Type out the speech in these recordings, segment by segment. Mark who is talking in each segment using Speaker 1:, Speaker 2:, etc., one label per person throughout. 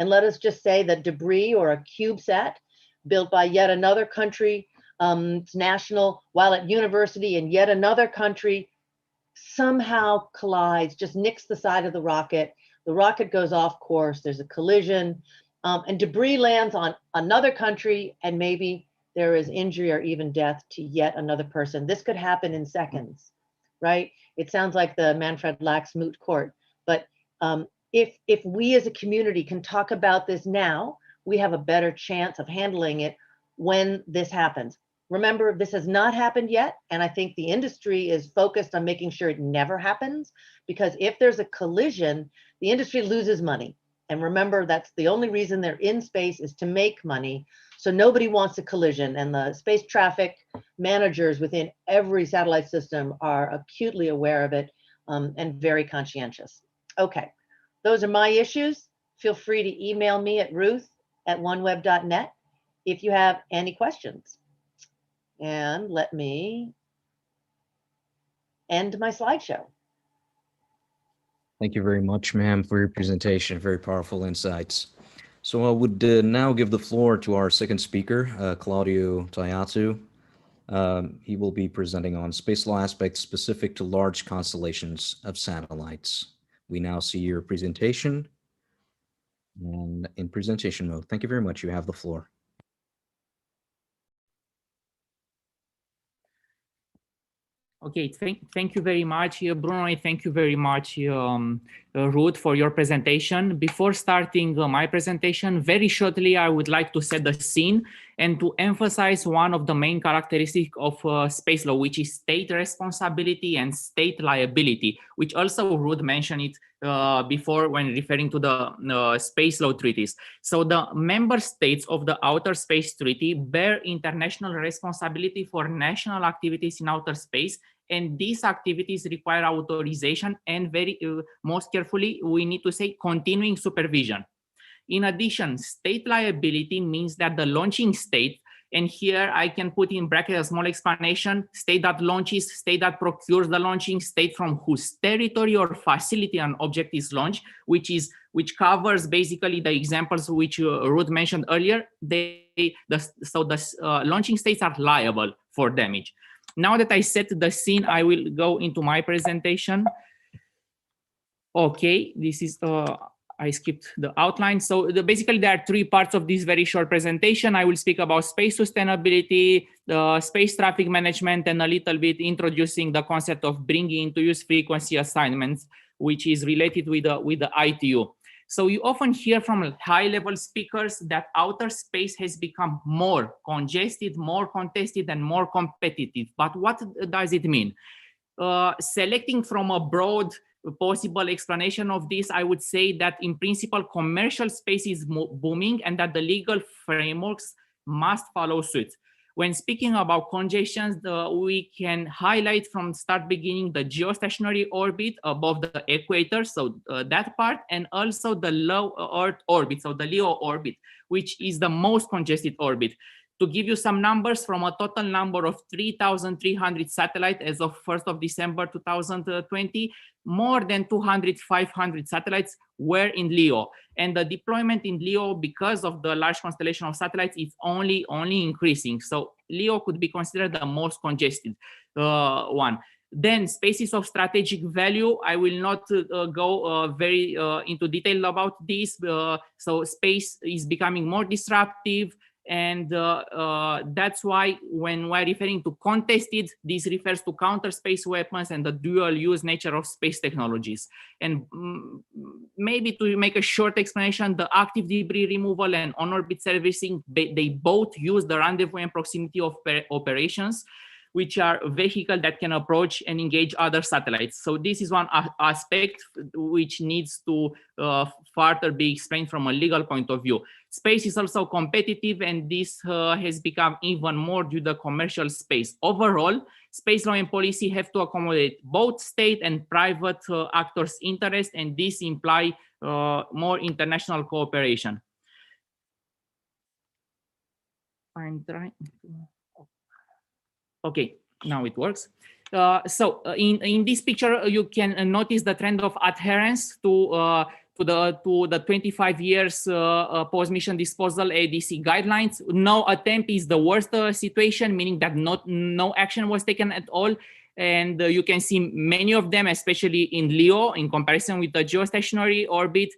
Speaker 1: And let us just say that debris or a CubeSat built by yet another country, it's national, while at university in yet another country, somehow collides, just nicks the side of the rocket goes off course, there's a collision, and debris lands on another country, and maybe there is injury or even death to yet another person. This could happen in seconds, right? It sounds like the Manfred Lachs moot court, but if we as a community can talk about this now, we have a better chance of handling it when this happens. Remember, this has not happened yet, and I think the industry is focused on making sure it never happens, because if there's a collision, the industry loses money. And remember, that's the only reason they're in space, is to make money. So nobody wants a collision, and the space traffic managers within every satellite system are acutely aware of it, and very conscientious. Okay, those are my issues. Feel free to email me at ruth@oneweb.net if you have any questions. And let me end my slideshow.
Speaker 2: Thank you very much, ma'am, for your presentation. Very powerful insights. So I would now give the floor to our second speaker, Claudio Tayatu. He will be presenting on space law aspects specific to large constellations of satellites. We now see your presentation and in presentation mode. Thank you very much. You have the floor.
Speaker 3: Okay, thank you very much, Bruno, and thank you very much, Ruth, for your presentation. Before starting my presentation, very shortly, I would like to set the scene and to emphasize one of the main characteristics of space law, which is state responsibility and state liability, which also Ruth mentioned it before when referring to the space law treaties. So the member states of the Outer Space Treaty bear international responsibility for national activities in outer space, and these activities require authorization and most carefully, we need to say continuing supervision. In addition, state liability means that the launching state, and here I can put in bracket a small explanation, state that launches, state that procures the launching, state from whose territory or facility an object is launched, which covers basically the examples which Ruth mentioned earlier. So the launching states are liable for damage. Now that I set the scene, I will go into my presentation. Okay, this is I skipped the outline. So basically there are three parts of this very short presentation. I will speak about space sustainability, the space traffic management, and a little bit introducing the concept of bringing into use frequency assignments, which is related with the ITU. So you often hear from high-level speakers that outer space has become more congested, more contested, and more competitive. But what does it mean? Selecting from a broad possible explanation of this, I would say that in principle, commercial space is booming and that the legal frameworks must follow suit. When speaking about congestions, we can highlight from start beginning the geostationary orbit above the equator, so that part, and also the low Earth orbit, so the LEO orbit, which is the most congested orbit. To give you some numbers, from a total number of 3,300 satellites as of 1st of December 2020, more than 500 satellites were in LEO. And the deployment in LEO, because of the large constellation of satellites, is only increasing. So LEO could be considered the most congested one. Then spaces of strategic value, I will not go very into detail about this. So space is becoming more disruptive. And that's why when we're referring to contested, this refers to counter space weapons and the dual use nature of space technologies. And maybe to make a short explanation, the active debris removal and on-orbit servicing, they both use the rendezvous and proximity of operations, which are a vehicle that can approach and engage other satellites. So this is one aspect which needs to further be explained from a legal point of view. Space is also competitive, and this has become even more due to commercial space. Overall, space law and policy have to accommodate both state and private actors' interests, and this implies more international cooperation. I'm trying to... Okay, now it works. So in this picture, you can notice the trend of adherence to the 25 years post-mission disposal ADC guidelines. No attempt is the worst situation, meaning that no action was taken at all. And you can see many of them, especially in LEO, in comparison with the geostationary orbit.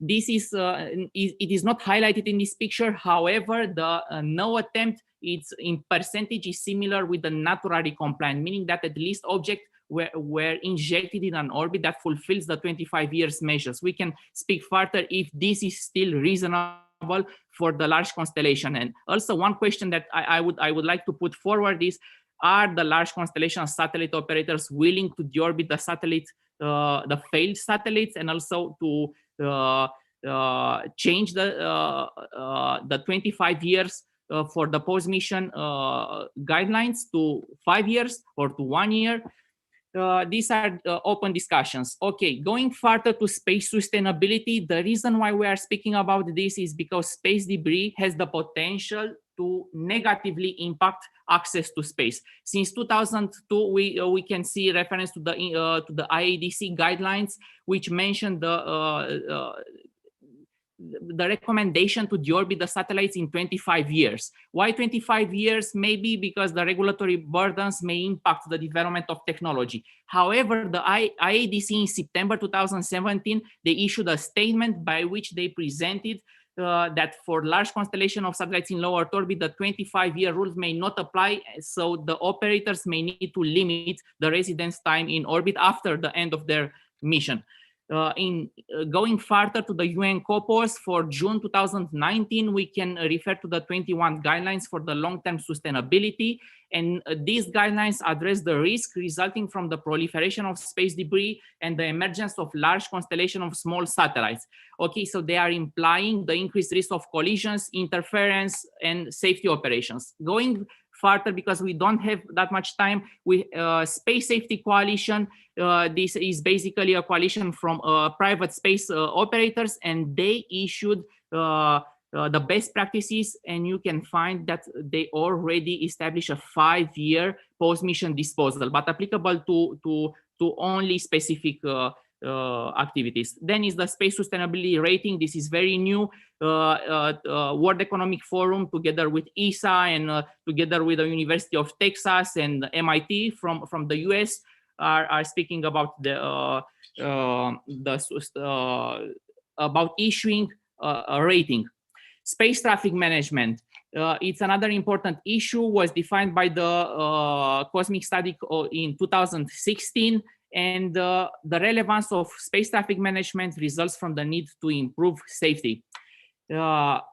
Speaker 3: This is it is not highlighted in this picture. However, the no attempt, it's in percentage is similar with the naturally compliant, meaning that at least objects were injected in an orbit that fulfills the 25 years measures. We can speak further if this is still reasonable for the large constellation. And also one question that I would like to put forward is, are the large constellation satellite operators willing to deorbit the satellite, the failed satellites, and also to change the 25 years for the post-mission guidelines to 5 years or to 1 year? These are open discussions. Okay, going further to space sustainability, the reason why we are speaking about this is because space debris has the potential to negatively impact access to space. Since 2002, we can see reference to the IADC guidelines, which mention the recommendation to deorbit the satellites in 25 years. Why 25 years? Maybe because the regulatory burdens may impact the development of technology. However, the IADC in September 2017, they issued a statement by which they presented that for large constellation of satellites in low Earth orbit, the 25-year rules may not apply. So the operators may need to limit the residence time in orbit after the end of their mission. Going further to the UN COPOS for June 2019, we can refer to the 21 guidelines for the long-term sustainability. And these guidelines address the risk resulting from the proliferation of space debris and the emergence of large constellation of small satellites. Okay, so they are implying the increased risk of collisions, interference, and safety operations. Going further, because we don't have that much time, we Space Safety Coalition. This is basically a coalition from private space operators, and they issued the best practices, and you can find that they already established a 5-year post-mission disposal, but applicable to only specific activities. Then is the space sustainability rating. This is very new. World Economic Forum, together with ESA and together with the University of Texas and MIT from the US, are speaking about about issuing a rating. Space traffic management. It's another important issue, was defined by the Cosmic Study in 2016. And the relevance of space traffic management results from the need to improve safety. STM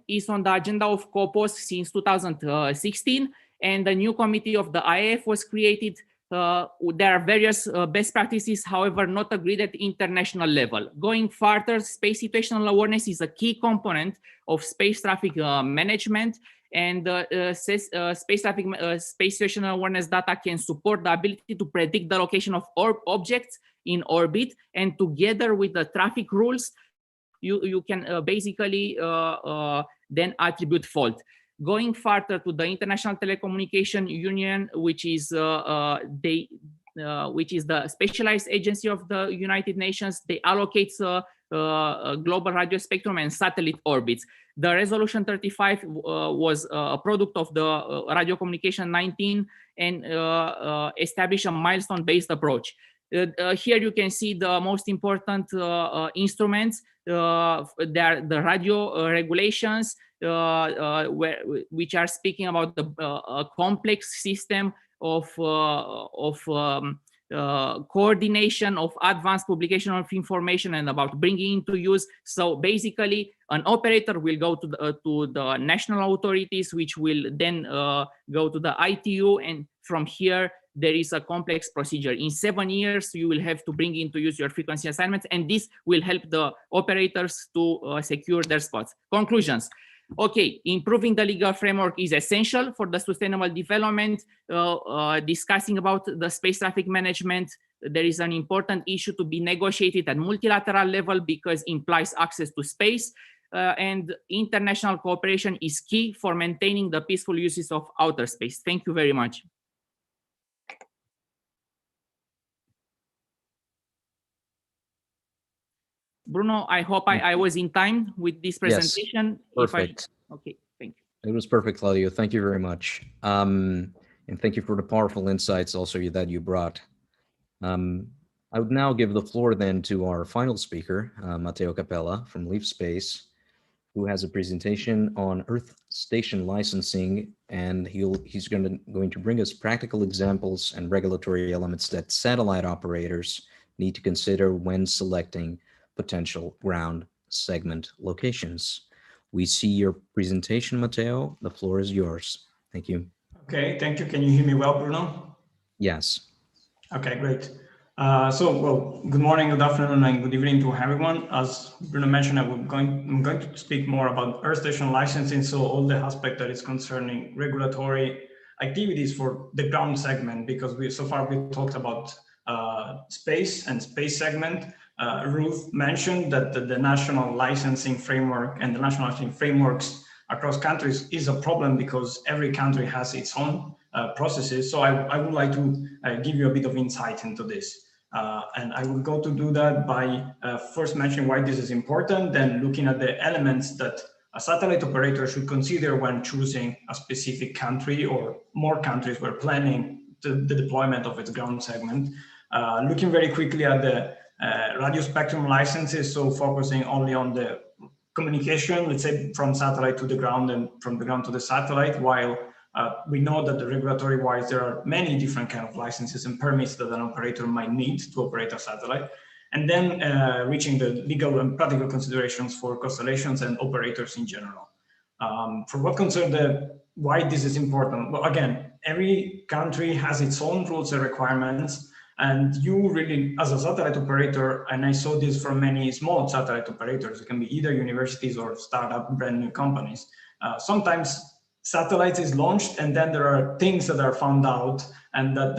Speaker 3: is on the agenda of COPOS since 2016, and the new committee of the IAF was created. There are various best practices, however, not agreed at international level. Going further, space situational awareness is a key component of space traffic management, and space situational awareness data can support the ability to predict the location of objects in orbit, and together with the traffic rules, you can basically then attribute fault. Going further to the International Telecommunication Union, which is the specialized agency of the United Nations, they allocate global radio spectrum and satellite orbits. The resolution 35 was a product of the Radio Communication 19 and established a milestone-based approach. Here you can see the most important instruments. They are the radio regulations, which are speaking about the complex system of coordination of advanced publication of information and about bringing into use. So basically, an operator will go to the national authorities, which will then go to the ITU, and from here there is a complex procedure. In 7 years, you will have to bring into use your frequency assignments, and this will help the operators to secure their spots. Conclusions. Okay, improving the legal framework is essential for the sustainable development. Discussing about the space traffic management, there is an important issue to be negotiated at multilateral level because it implies access to space, and international cooperation is key for maintaining the peaceful uses of outer space. Thank you very much. Bruno, I hope I was in time with this presentation.
Speaker 2: Perfect.
Speaker 3: Okay, thank you.
Speaker 2: It was perfect, Claudio. Thank you very much. And thank you for the powerful insights also that you brought. I would now give the floor then to our final speaker, Matteo Capella from Leaf Space, who has a presentation on Earth station licensing, and he's going to bring us practical examples and regulatory elements that satellite operators need to consider when selecting potential ground segment locations. We see your presentation, Matteo. The floor is yours. Thank you.
Speaker 4: Okay, thank you. Can you hear me well, Bruno?
Speaker 2: Yes.
Speaker 4: Okay, great. Well, good morning, good afternoon, and good evening to everyone. As Bruno mentioned, I'm going to speak more about Earth station licensing, so all the aspect that is concerning regulatory activities for the ground segment, because so far we've talked about space and space segment. Ruth mentioned that the national licensing framework and the national licensing frameworks across countries is a problem because every country has its own processes. So I would like to give you a bit of insight into this. And I will go to do that by first mentioning why this is important, then looking at the elements that a satellite operator should consider when choosing a specific country or more countries where planning the deployment of its ground segment. Looking very quickly at the radio spectrum licenses, so focusing only on the communication, let's say from satellite to the ground and from the ground to the satellite, while we know that the regulatory wise, there are many different kind of licenses and permits that an operator might need to operate a satellite. And then reaching the legal and practical considerations for constellations and operators in general. For what concerns why this is important, well, again, every country has its own rules and requirements. And you really, as a satellite operator, and I saw this from many small satellite operators, it can be either universities or startup brand new companies. Sometimes satellites is launched and then there are things that are found out and that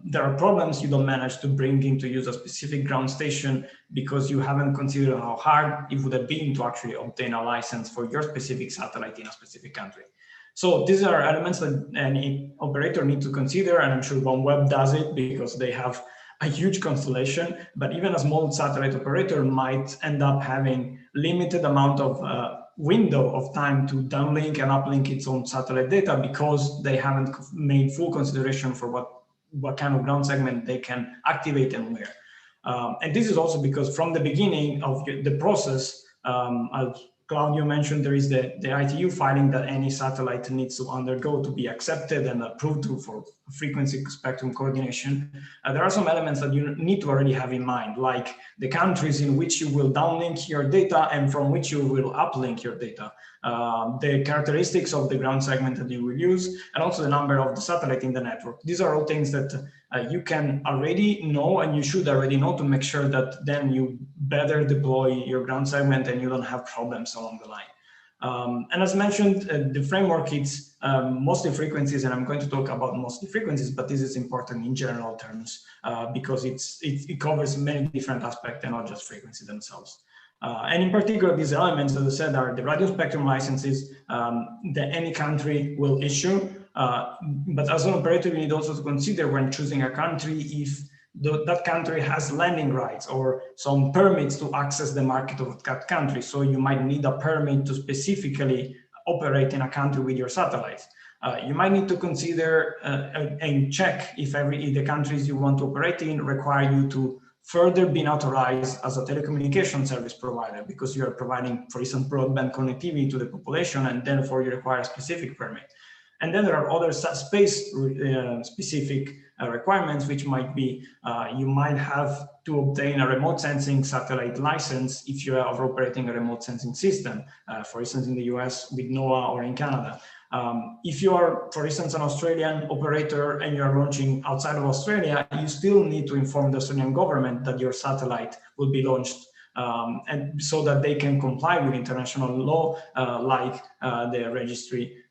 Speaker 4: there are problems you don't manage to bring into use a specific ground station because you haven't considered how hard it would have been to actually obtain a license for your specific satellite in a specific country. So these are elements that any operator needs to consider, and I'm sure OneWeb does it because they have a huge constellation, but even a small satellite operator might end up having limited amount of window of time to downlink and uplink its own satellite data because they haven't made full consideration for what kind of ground segment they can activate and where. And this is also because from the beginning of the process, as Claudio mentioned, there is the ITU filing that any satellite needs to undergo to be accepted and approved for frequency spectrum coordination. There are some elements that you need to already have in mind, like the countries in which you will downlink your data and from which you will uplink your data, the characteristics of the ground segment that you will use, and also the number of the satellite in the network. These are all things that you can already know and you should already know to make sure that then you better deploy your ground segment and you don't have problems along the line. And as mentioned, the framework, it's mostly frequencies, and I'm going to talk about mostly frequencies, but this is important in general terms because it covers many different aspects and not just frequencies themselves. And in particular, these elements, as I said, are the radio spectrum licenses that any country will issue. But as an operator, you need also to consider when choosing a country if that country has landing rights or some permits to access the market of that country. So you might need a permit to specifically operate in a country with your satellites. You might need to consider and check if the countries you want to operate in require you to further being authorized as a telecommunication service provider because you are providing, for instance, broadband connectivity to the population, and therefore you require a specific permit. And then there are other space specific requirements, which might be, you might have to obtain a remote sensing satellite license if you are operating a remote sensing system, for instance, in the US with NOAA or in Canada. If you are, for instance, an Australian operator and you're launching outside of Australia, you still need to inform the Australian government that your satellite will be launched and so that they can comply with international law, like the registry,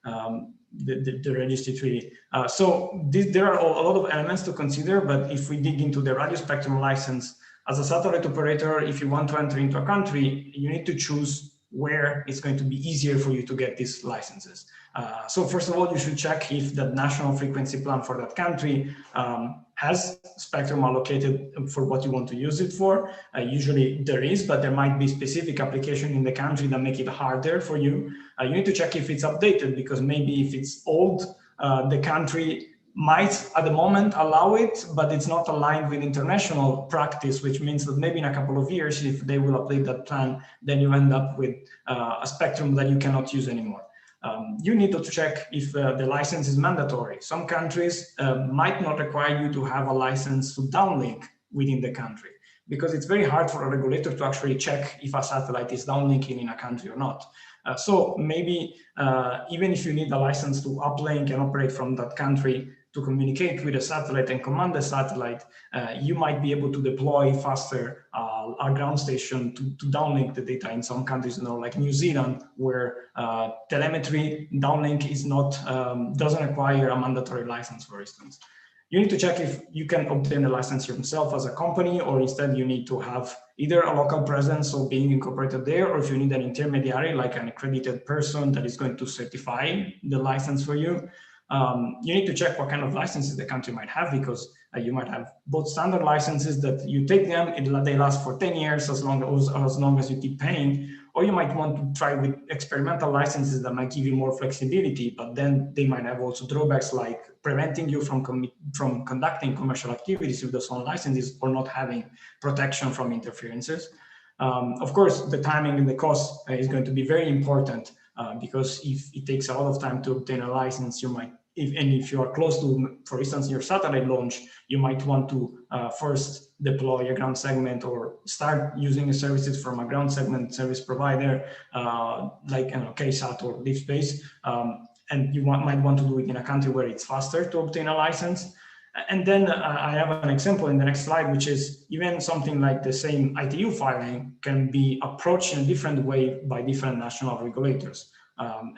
Speaker 4: the registry treaty. So there are a lot of elements to consider, but if we dig into the radio spectrum license, as a satellite operator, if you want to enter into a country, you need to choose where it's going to be easier for you to get these licenses. So first of all, you should check if the national frequency plan for that country has spectrum allocated for what you want to use it for. Usually there is, but there might be specific application in the country that make it harder for you. You need to check if it's updated, because maybe if it's old, the country might at the moment allow it, but it's not aligned with international practice, which means that maybe in a couple of years, if they will update that plan, then you end up with a spectrum that you cannot use anymore. You need to check if the license is mandatory. Some countries might not require you to have a license to downlink within the country, because it's very hard for a regulator to actually check if a satellite is downlinking in a country or not. So maybe even if you need a license to uplink and operate from that country to communicate with a satellite and command the satellite, you might be able to deploy faster a ground station to downlink the data in some countries, like New Zealand, where telemetry downlink is not doesn't require a mandatory license, for instance. You need to check if you can obtain a license yourself as a company, or instead you need to have either a local presence or being incorporated there, or if you need an intermediary, like an accredited person that is going to certify the license for you. You need to check what kind of licenses the country might have, because you might have both standard licenses that you take them, they last for 10 years as long as you keep paying, or you might want to try with experimental licenses that might give you more flexibility, but then they might have also drawbacks like preventing you from conducting commercial activities with those own licenses, or not having protection from interferences. Of course, the timing and the cost is going to be very important, because if it takes a lot of time to obtain a license, you might, if you are close to, for instance, your satellite launch, you might want to first deploy a ground segment or start using the services from a ground segment service provider, like KSAT or Deep Space, and you might want to do it in a country where it's faster to obtain a license. And then I have an example in the next slide, which is even something like the same ITU filing can be approached in a different way by different national regulators.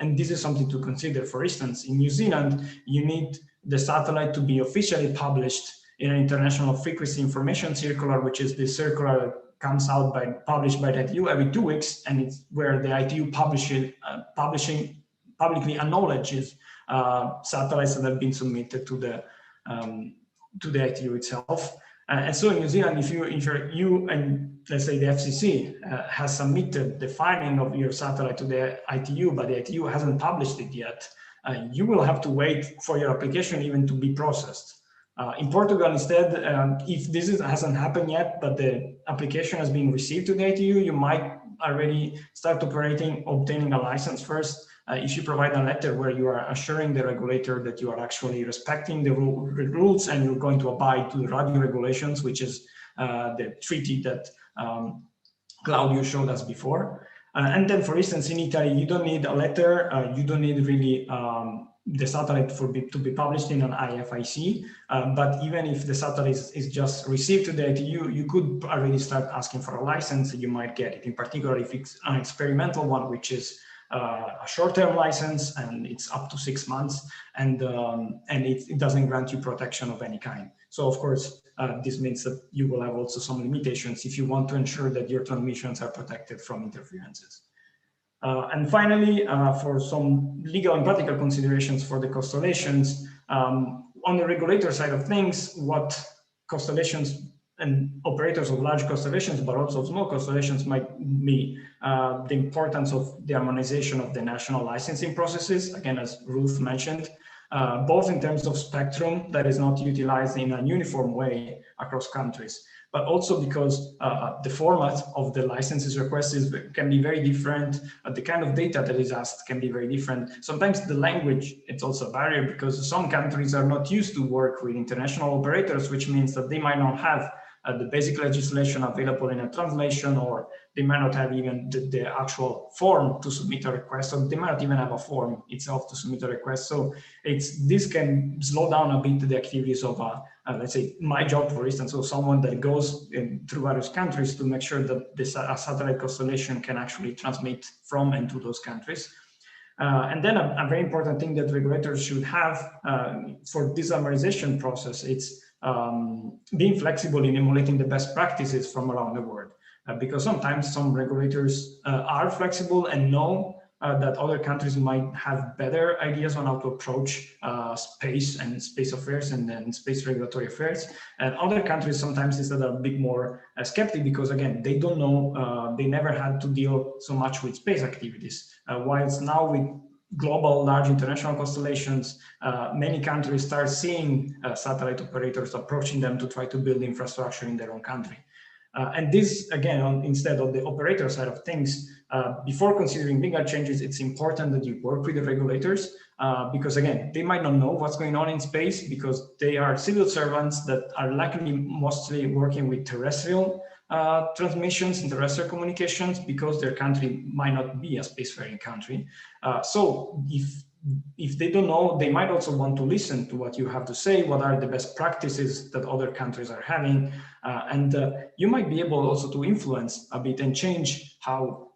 Speaker 4: And this is something to consider. For instance, in New Zealand, you need the satellite to be officially published in an international frequency information circular, which is the circular that comes out published by the ITU every 2 weeks, and it's where the ITU publicly acknowledges satellites that have been submitted to the ITU itself. And so in New Zealand, if you and let's say the FCC has submitted the filing of your satellite to the ITU, but the ITU hasn't published it yet, you will have to wait for your application even to be processed. In Portugal, instead, if this hasn't happened yet, but the application has been received to the ITU, you might already start obtaining a license first. If you provide a letter where you are assuring the regulator that you are actually respecting the rules and you're going to abide to the radio regulations, which is the treaty that Claudio showed us before. And then, for instance, in Italy, you don't need a letter, you don't need really the satellite to be published in an IFIC, but even if the satellite is just received to the ITU, you could already start asking for a license, and you might get it, in particular if it's an experimental one, which is a short-term license, and it's up to 6 months, and it doesn't grant you protection of any kind. So of course, this means that you will have also some limitations if you want to ensure that your transmissions are protected from interferences. And finally, for some legal and practical considerations for the constellations, on the regulator side of things, what constellations and operators of large constellations, but also of small constellations, might be the importance of the harmonization of the national licensing processes, again, as Ruth mentioned, both in terms of spectrum that is not utilized in a uniform way across countries, but also because the format of the licenses requested can be very different. The kind of data that is asked can be very different. Sometimes the language, it's also a barrier because some countries are not used to work with international operators, which means that they might not have the basic legislation available in a translation, or they might not have even the actual form to submit a request, or they might not even have a form itself to submit a request. So this can slow down a bit the activities of, let's say, my job, for instance, or someone that goes through various countries to make sure that a satellite constellation can actually transmit from and to those countries. And then a very important thing that regulators should have for this harmonization process, it's being flexible in emulating the best practices from around the world. because sometimes some regulators are flexible and know that other countries might have better ideas on how to approach space and space affairs and then space regulatory affairs. And other countries sometimes instead are a bit more skeptic because again, they don't know, they never had to deal so much with space activities. Whilst now with global large international constellations, many countries start seeing satellite operators approaching them to try to build infrastructure in their own country. And this, again, instead of the operator side of things, before considering bigger changes, it's important that you work with the regulators because, again, they might not know what's going on in space because they are civil servants that are likely mostly working with terrestrial transmissions and terrestrial communications because their country might not be a spacefaring country. So if they don't know, they might also want to listen to what you have to say, what are the best practices that other countries are having, and you might be able also to influence a bit and change how,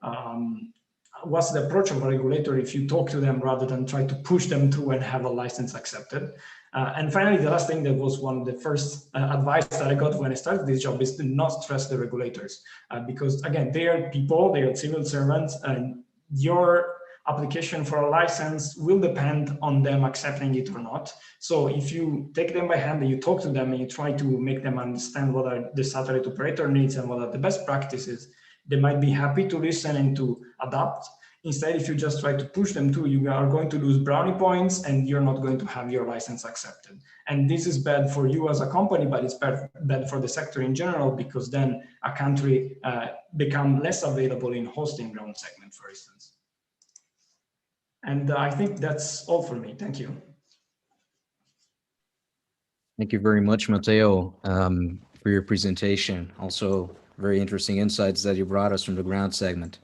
Speaker 4: what's the approach of a regulator if you talk to them rather than try to push them through and have a license accepted. And finally, the last thing that was one of the first advice that I got when I started this job is to not trust the regulators because again, they are people, they are civil servants, and your application for a license will depend on them accepting it or not. So if you take them by hand and you talk to them and you try to make them understand what are the satellite operator needs and what are the best practices, they might be happy to listen and to adapt. Instead, if you just try to push them through, you are going to lose brownie points and you're not going to have your license accepted. And this is bad for you as a company, but it's bad for the sector in general, because then a country become less available in hosting ground segment, for instance. And I think that's all for me. Thank you.
Speaker 2: Thank you very much, Matteo, for your presentation. Also, very interesting insights that you brought us from the ground segment.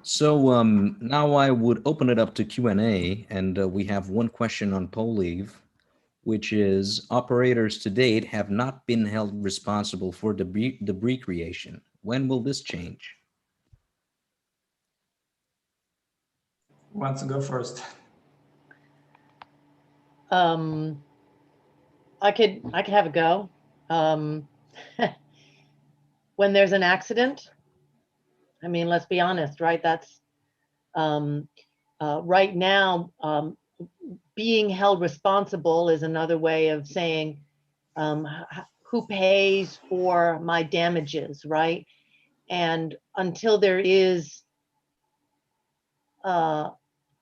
Speaker 2: So now I would open it up to Q&A, and we have one question on POLIV, which is, operators to date have not been held responsible for debris creation. When will this change?
Speaker 4: Who wants to go first?
Speaker 1: I could have a go. When there's an accident, I mean, let's be honest, right? That's right now, being held responsible is another way of saying who pays for my damages, right? And until there is a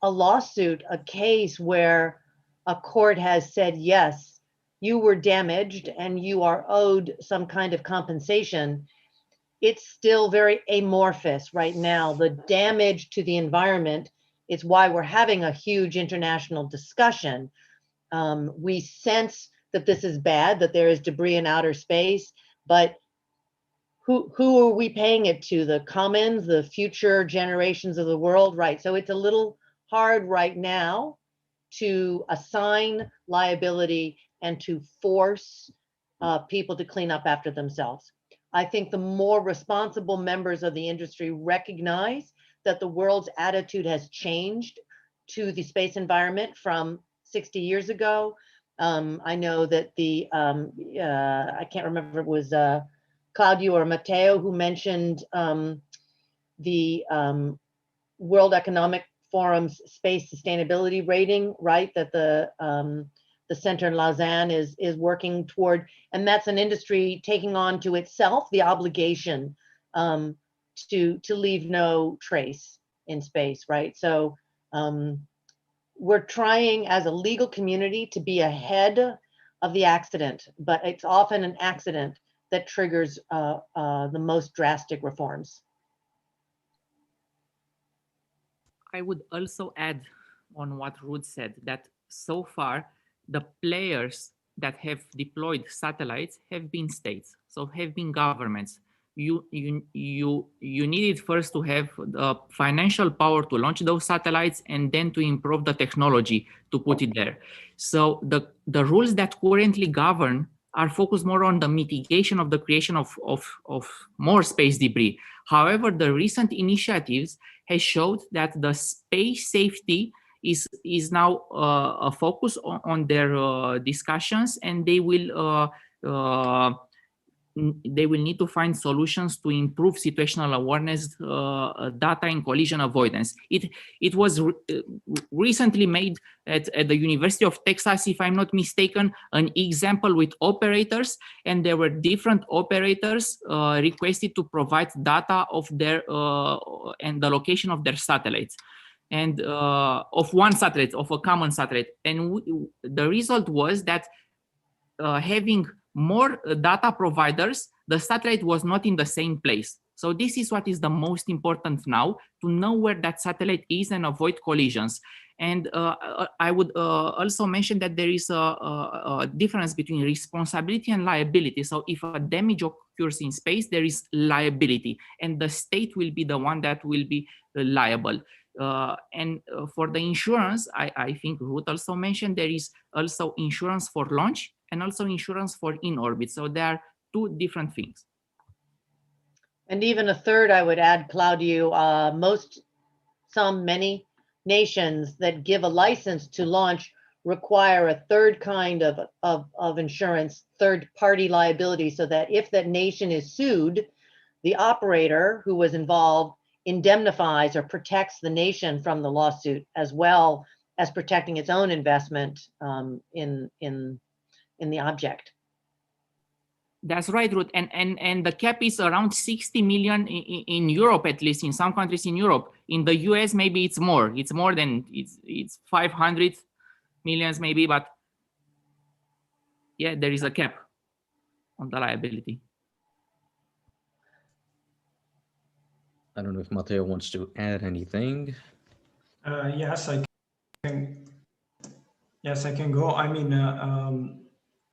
Speaker 1: lawsuit, a case where a court has said, yes, you were damaged and you are owed some kind of compensation, it's still very amorphous right now. The damage to the environment is why we're having a huge international discussion. We sense that this is bad, that there is debris in outer space, but who are we paying it to? The commons, the future generations of the world, right? So it's a little hard right now to assign liability and to force people to clean up after themselves. I think the more responsible members of the industry recognize that the world's attitude has changed to the space environment from 60 years ago. I know that the, I can't remember if it was Claudio or Matteo who mentioned the World Economic Forum's space sustainability rating, right? That the center in Lausanne is working toward, and that's an industry taking on to itself the obligation to leave no trace in space, right? So we're trying as a legal community to be ahead of the accident, but it's often an accident that triggers the most drastic reforms.
Speaker 3: I would also add on what Ruth said, that so far the players that have deployed satellites have been states, so have been governments. You needed first to have the financial power to launch those satellites and then to improve the technology to put it there. So the rules that currently govern are focused more on the mitigation of the creation of more space debris. However, the recent initiatives has showed that the space safety is now a focus on their discussions, and they will they will need to find solutions to improve situational awareness, data, and collision avoidance. It was recently made at the University of Texas, if I'm not mistaken, an example with operators, and there were different operators requested to provide data of their and the location of their satellites, and of one satellite, of a common satellite. And the result was that having more data providers, the satellite was not in the same place. So this is what is the most important now, to know where that satellite is and avoid collisions. And I would also mention that there is a difference between responsibility and liability. So if a damage occurs in space, there is liability, and the state will be the one that will be liable. And for the insurance, I think Ruth also mentioned, there is also insurance for launch and also insurance for in orbit. So there are two different things.
Speaker 1: And even a third, I would add, Claudio, many nations that give a license to launch require a third kind of insurance, third party liability, so that if that nation is sued, the operator who was involved indemnifies or protects the nation from the lawsuit, as well as protecting its own investment in the object.
Speaker 3: That's right, Ruth. And the cap is around 60 million in Europe, at least in some countries in Europe. In the US, maybe it's more. It's more than, it's 500 millions maybe, but yeah, there is a cap on the liability.
Speaker 2: I don't know if Matteo wants to add anything.
Speaker 4: Yes, I can. Yes, I can go. I mean,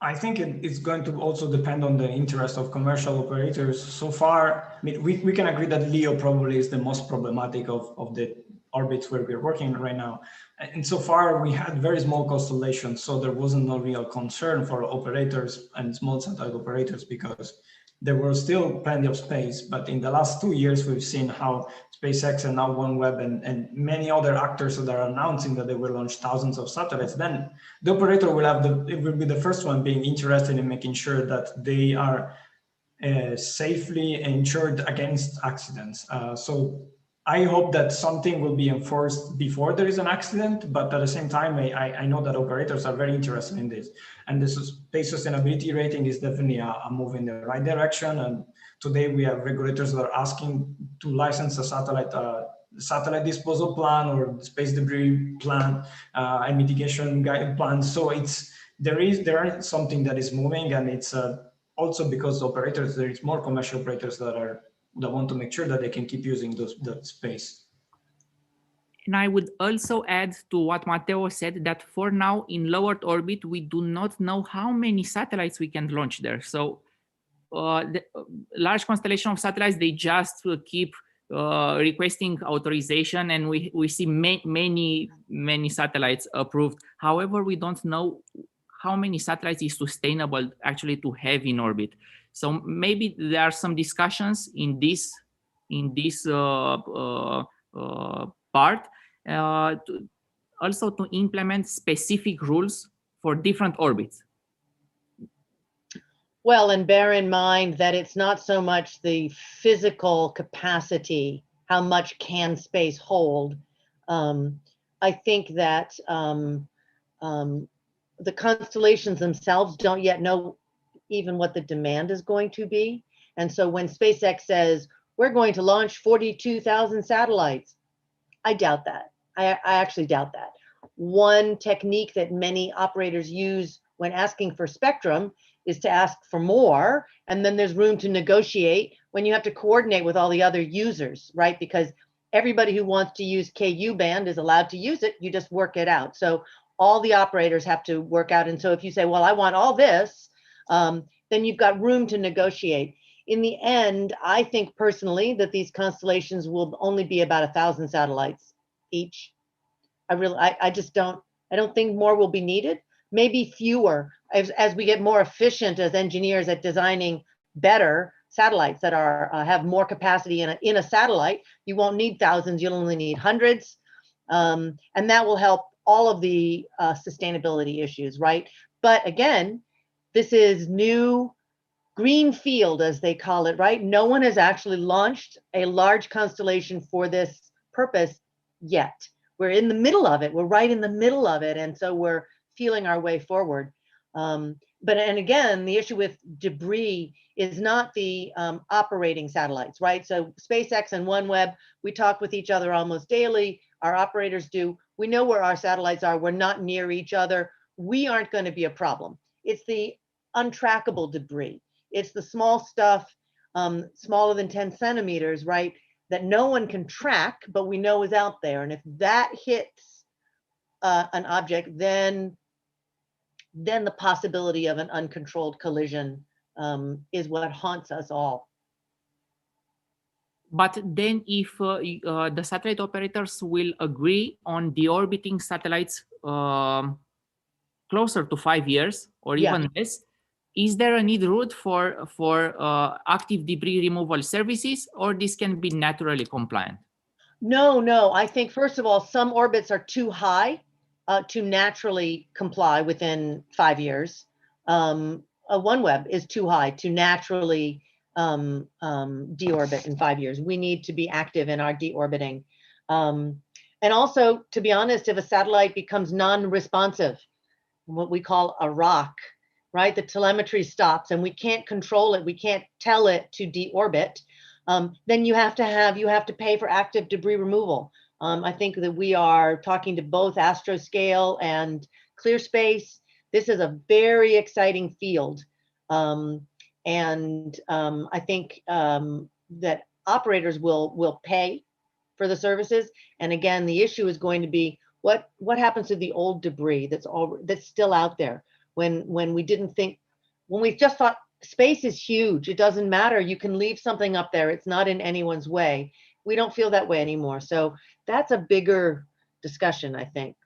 Speaker 4: I think it's going to also depend on the interest of commercial operators. So far, I mean, we can agree that LEO probably is the most problematic of the orbits where we're working right now. And so far, we had very small constellations, so there wasn't no real concern for operators and small satellite operators because there was still plenty of space. But in the last 2 years, we've seen how SpaceX and now OneWeb and many other actors that are announcing that they will launch thousands of satellites. Then the operator will be the first one being interested in making sure that they are safely insured against accidents. So I hope that something will be enforced before there is an accident, but at the same time, I know that operators are very interested in this. And the space sustainability rating is definitely a move in the right direction. And today we have regulators that are asking to license a satellite disposal plan or space debris plan and mitigation plan. So there is something that is moving, and it's also because operators, there is more commercial operators that want to make sure that they can keep using that space.
Speaker 3: And I would also add to what Matteo said that for now in low Earth orbit, we do not know how many satellites we can launch there. So the large constellation of satellites, they just keep requesting authorization, and we see many satellites approved. However, we don't know how many satellites is sustainable actually to have in orbit. So maybe there are some discussions in this part also to implement specific rules for different orbits.
Speaker 1: Well, and bear in mind that it's not so much the physical capacity, how much can space hold. I think that the constellations themselves don't yet know even what the demand is going to be. And so when SpaceX says, we're going to launch 42,000 satellites, I doubt that. I actually doubt that. One technique that many operators use when asking for spectrum is to ask for more, and then there's room to negotiate when you have to coordinate with all the other users, right? Because everybody who wants to use KU band is allowed to use it, you just work it out. So all the operators have to work out. And so if you say, well, I want all this, then you've got room to negotiate. In the end, I think personally that these constellations will only be about 1,000 satellites each. I don't think more will be needed. Maybe fewer as we get more efficient as engineers at designing better satellites that are have more capacity in a satellite. You won't need thousands, you'll only need hundreds. And that will help all of the sustainability issues, right? But again, this is new green field, as they call it, right? No one has actually launched a large constellation for this purpose yet. We're in the middle of it. We're right in the middle of it. And so we're feeling our way forward. And again, the issue with debris is not the operating satellites, right? So SpaceX and OneWeb, we talk with each other almost daily. Our operators do. We know where our satellites are. We're not near each other. We aren't going to be a problem. It's the untrackable debris. It's the small stuff, smaller than 10 centimeters, right? That no one can track, but we know is out there. And if that hits an object, then the possibility of an uncontrolled collision is what haunts us all.
Speaker 3: But then if the satellite operators will agree on deorbiting satellites closer to 5 years or even less, is there a need route for active debris removal services, or this can be naturally compliant?
Speaker 1: No. I think, first of all, some orbits are too high to naturally comply within 5 years. OneWeb is too high to naturally deorbit in 5 years. We need to be active in our deorbiting. And also, to be honest, if a satellite becomes non-responsive, what we call a rock, right? The telemetry stops and we can't control it. We can't tell it to deorbit. Then you have to pay for active debris removal. I think that we are talking to both Astroscale and ClearSpace. This is a very exciting field. I think that operators will pay for the services. And again, the issue is going to be what happens to the old debris that's still out there when we just thought space is huge. It doesn't matter. You can leave something up there. It's not in anyone's way. We don't feel that way anymore. So that's a bigger discussion, I think.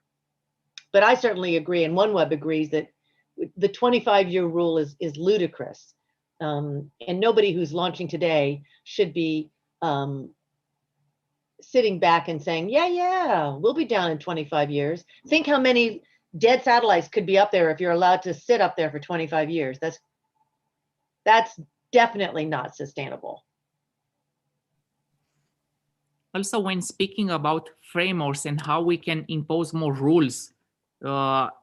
Speaker 1: But I certainly agree, and OneWeb agrees that the 25-year rule is ludicrous. And nobody who's launching today should be sitting back and saying, yeah, we'll be down in 25 years. Think how many dead satellites could be up there if you're allowed to sit up there for 25 years. That's definitely not sustainable.
Speaker 3: Also, when speaking about frameworks and how we can impose more rules,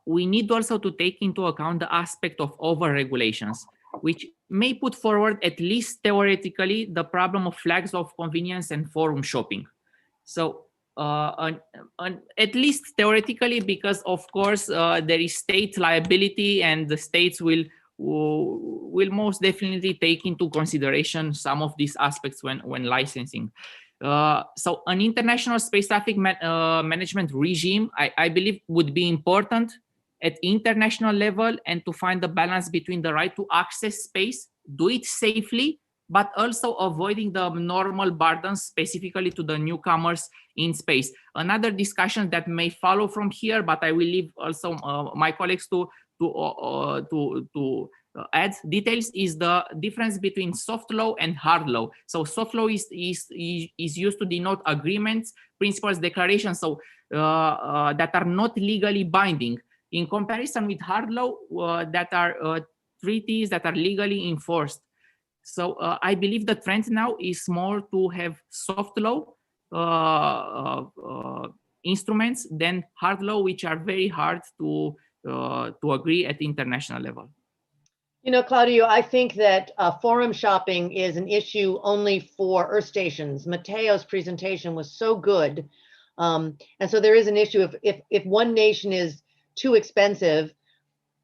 Speaker 3: we need also to take into account the aspect of over-regulations, which may put forward, at least theoretically, the problem of flags of convenience and forum shopping. So at least theoretically, because of course there is state liability, and the states will most definitely take into consideration some of these aspects when licensing. So an international space traffic management regime, I believe, would be important at international level, and to find the balance between the right to access space, do it safely, but also avoiding the normal burdens specifically to the newcomers in space. Another discussion that may follow from here, but I will leave also my colleagues to add details, is the difference between soft law and hard law. So soft law is used to denote agreements, principles, declarations, so that are not legally binding, in comparison with hard law that are treaties that are legally enforced. So I believe the trend now is more to have soft law instruments than hard law, which are very hard to agree at international level.
Speaker 1: You know, Claudio, I think that forum shopping is an issue only for Earth stations. Mateo's presentation was so good. And so there is an issue if one nation is too expensive,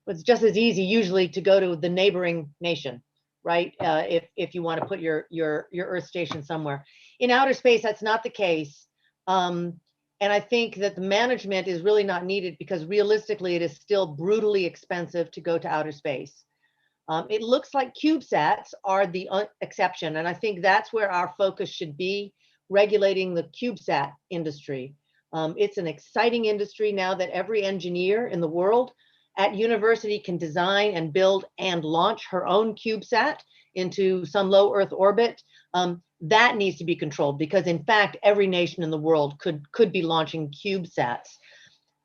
Speaker 1: it's just as easy usually to go to the neighboring nation, right? If you want to put your Earth station somewhere. In outer space, that's not the case. And I think that the management is really not needed, because realistically, it is still brutally expensive to go to outer space. It looks like CubeSats are the exception, and I think that's where our focus should be, regulating the CubeSat industry. It's an exciting industry now that every engineer in the world at university can design and build and launch her own CubeSat into some low Earth orbit. That needs to be controlled, because in fact, every nation in the world could be launching CubeSats.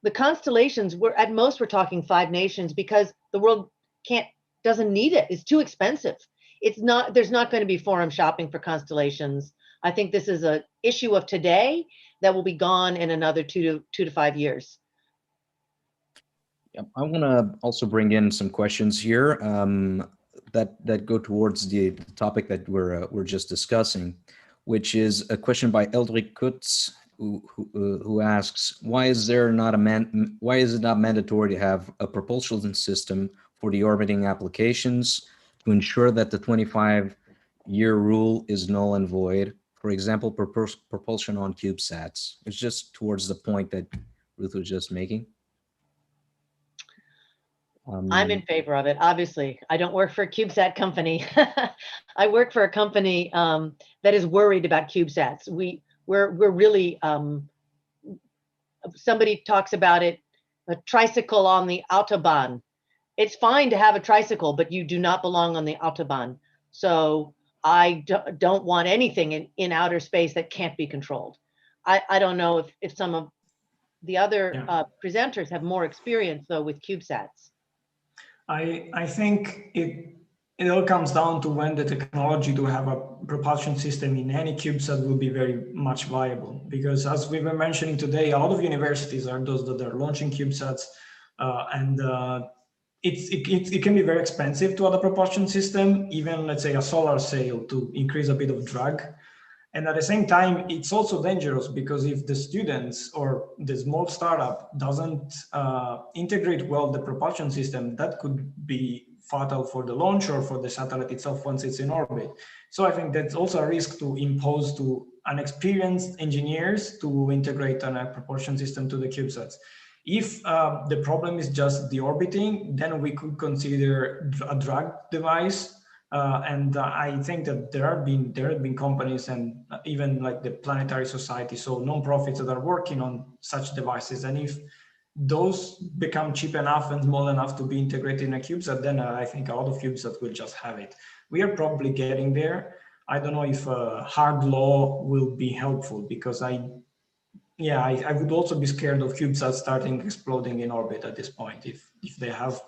Speaker 1: The constellations, at most we're talking 5 nations, because the world doesn't need it. It's too expensive. there's not going to be forum shopping for constellations. I think this is an issue of today that will be gone in another 2 to 5 years.
Speaker 2: I want to also bring in some questions here that go towards the topic that we're just discussing, which is a question by Eldrik Kutz, who asks, why is it not mandatory to have a propulsion system for the orbiting applications to ensure that the 25-year rule is null and void? For example, propulsion on CubeSats. It's just towards the point that Ruth was just making.
Speaker 1: I'm in favor of it. Obviously, I don't work for a CubeSat company. I work for a company that is worried about CubeSats. We're really, somebody talks about it, a tricycle on the Autobahn. It's fine to have a tricycle, but you do not belong on the Autobahn. So I don't want anything in outer space that can't be controlled. I don't know if some of the other presenters have more experience though with CubeSats.
Speaker 4: I think it all comes down to when the technology to have a propulsion system in any CubeSat will be very much viable. Because as we were mentioning today, a lot of universities are those that are launching CubeSats, and it can be very expensive to add a propulsion system, even let's say a solar sail to increase a bit of drag. And at the same time, it's also dangerous because if the students or the small startup doesn't integrate well the propulsion system, that could be fatal for the launch or for the satellite itself once it's in orbit. So I think that's also a risk to impose to unexperienced engineers to integrate a propulsion system to the CubeSats. If the problem is just the orbiting, then we could consider a drag device. And I think that there have been companies and even like the Planetary Society, so non-profits that are working on such devices. And if those become cheap enough and small enough to be integrated in a CubeSat, then I think a lot of CubeSats will just have it. We are probably getting there. I don't know if hard law will be helpful because I would also be scared of CubeSats starting exploding in orbit at this point if they have